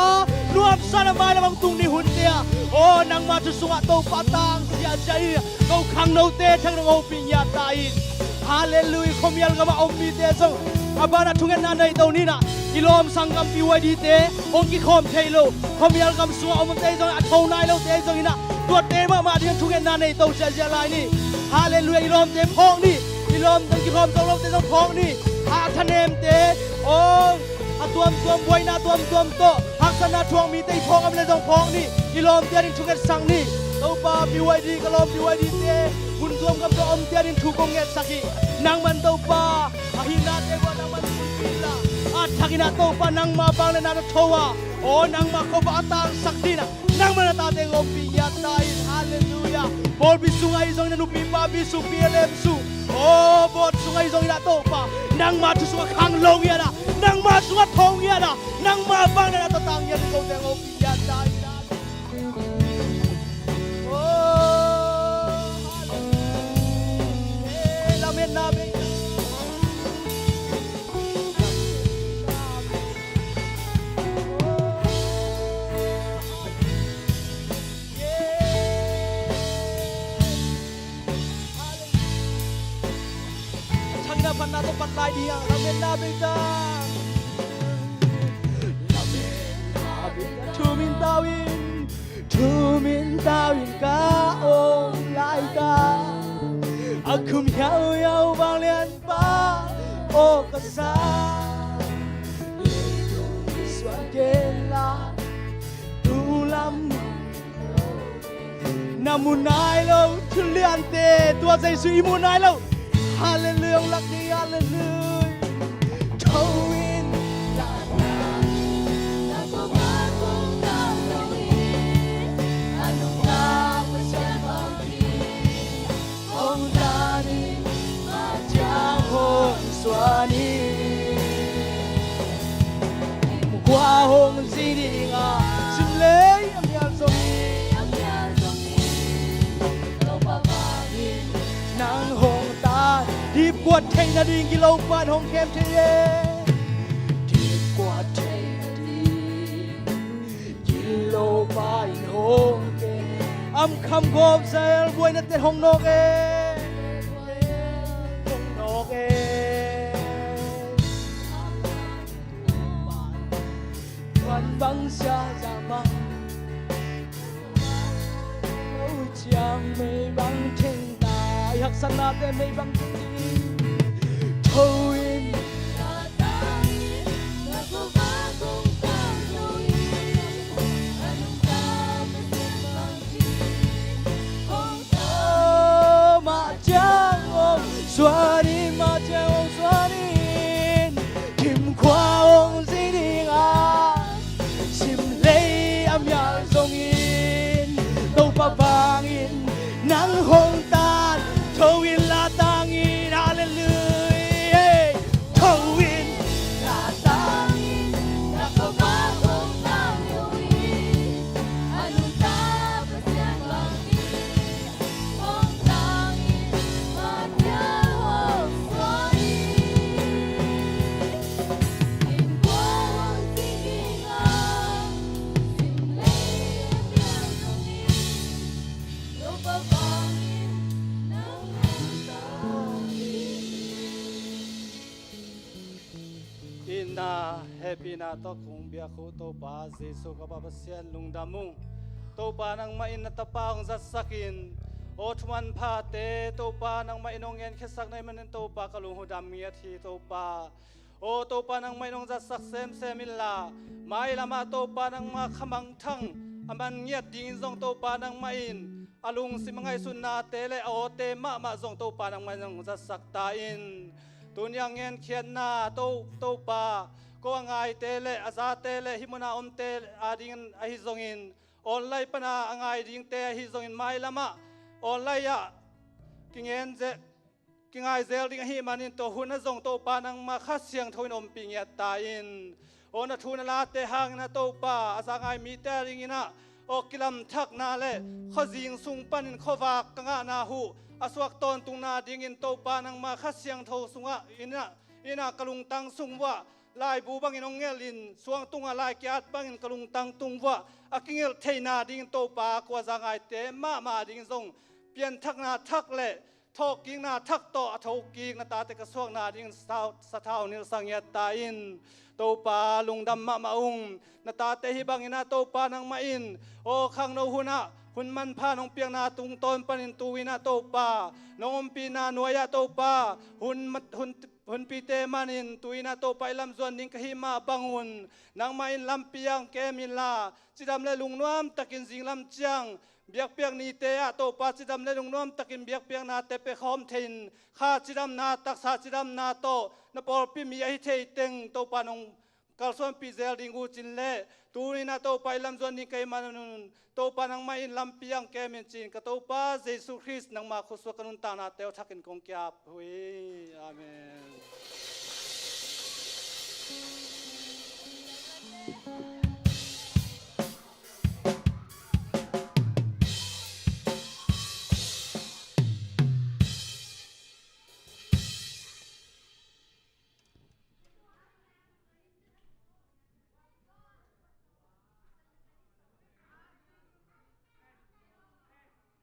รวมสารมาแล้วบางตุงนี่หุ่นเดียโอ้นังมาทุสุงะตัวป้าตังเสียใจเขาขังโนเตทั้งโอปิญญาตายฮาเลลูยาคมยัลกมาอมมีเตซงอาบานาทุงเงินนันในตัวนี้นะกิโลมสังกัมปีวัยดีเตองกิคอมเทโลคมยัลกมสัวอมเตซงอัดทนายโลเตซงนี่นะตัวเตมาที่ทุงเงินนันในตัวเสียใจนี่ฮาเลลูยากิโลมเตพองนี่กิโลมตั้งกิคอมต้องลมเตซงพองนี่อาทะเนมเตโอ้อาตัวบวยนาตัวโตหักษณะทวงมีเตพองอำเลซงพองนี่กิโลมเตดินทุงเงินสังนี่ตัวป้าปีวัยดีกิโลมปีวัยดีเตบุญรวมกับตัวอมเตียดินทุกงเงสักนางมันตัวป้าอาหินาเทวานางมันบุญปีละอาทักินาตัวป้านางมาบางเลนาโทวาโอ้นางมาขบอาตาสักดีนะนางมันตาเตงอปียาตายฮาเลลูยาบอลบิสุงไอซงนันุปีป้าบิสุปีเลมสุโอ้บอลสุงไอซงนาตัวป้านางมาทุสุขังลงยานะนางมาสุงทองยานะนางมาบางเลนาตัวตังยาโกเตงอปียาตายโอ้Nabi Changna panna to patlai dia Lamen Nabi ta Lamen Nabi Tumin tawin ka om lai ka Aku miau balian pa o kasa Swagela tulam Namunay lo tulian te tua say sui munay lo Hallelujah lakni hallelujah Tawin Swani Qua hong di đi ngà Xin lấy âm nhạc sông Nang hong ta Đi quạt thay na đi Ghi lâu bạn hong kem thay Đi quạt thay na đi Ghi lâu bạn hong kem Âm khăm gồm Say buổi na tên hong nô kem Hong nô kem Băng xa ra mang Ôi chàng mây băng trên tài Hạc sẵn nát em mây băng trên đi Thôi em Mà chàng ôm xóa đi Mà chàng ôm xóa đi Kim khoa ôm gì đi ngà Pabangin nang hong tan Tawin latangin Hallelujah na happy na to kung biya ko to pa Jesu ka papasyan lungdamung to pa nang main na tapaong sasakin o tuman pa te to pa nang mainong yan kesak na imanin to pa kalunghodam ngiyat hi to pa o to pa nang mainong sasak semila mai lama to pa nang makamang tang aman ngiyat dingin zong to pa nang main alung si mga isun na tele o te ma zong to pa nang mainong sasak tain tunyang yan kian na to pa ko angay tele asa tele himuna tele ading ahizongin online pa na angay ding te ahizongin mai lama online ya kingen ze kingay zel ding himanin to huna zong to pa nang makasyang thoin omping ya tain o na thuna la te hang na to pa asa ngay metering ina o kilam thak na le khojing sung panin khowak kanga na hu aswak ton tung na dingin to pa nang makasyang tho sunga ina kalung tang sungwa lai bu bangin ongelin suang tunga lai kiat bangin kalung tang tungwa akingel theina ding to pa kwa zangai te ma ding zong pian thak na thak le thok king na thak to thok king na ta te ka suang na ding sa thau nil sang ya ta in to pa lungdam ma ung na ta te hi bangin na to pa nang main o khang no huna hun man pha nong piang na tung ton panin tuwina to pa nong pi na nuaya to pa hun pi te manin tuina to pa ilam zuan ning kahima bangun nang main lampiang kemin la chidam le lungnuam takin jinglam chiang biak piang ni te a to pa chidam le lungnuam takin biak piang na te pe khom thein kha chidam na taksa chidam na to na por pi mi ai thei teng to pa nong kalson pi zel dingu chin le tuina to pa ilam zuan ning kai manun to pa nang mai lampiang kemin chin ka to pa Jesus Christ nang ma khuswa kanun ta na teo thakin kong kya hui amen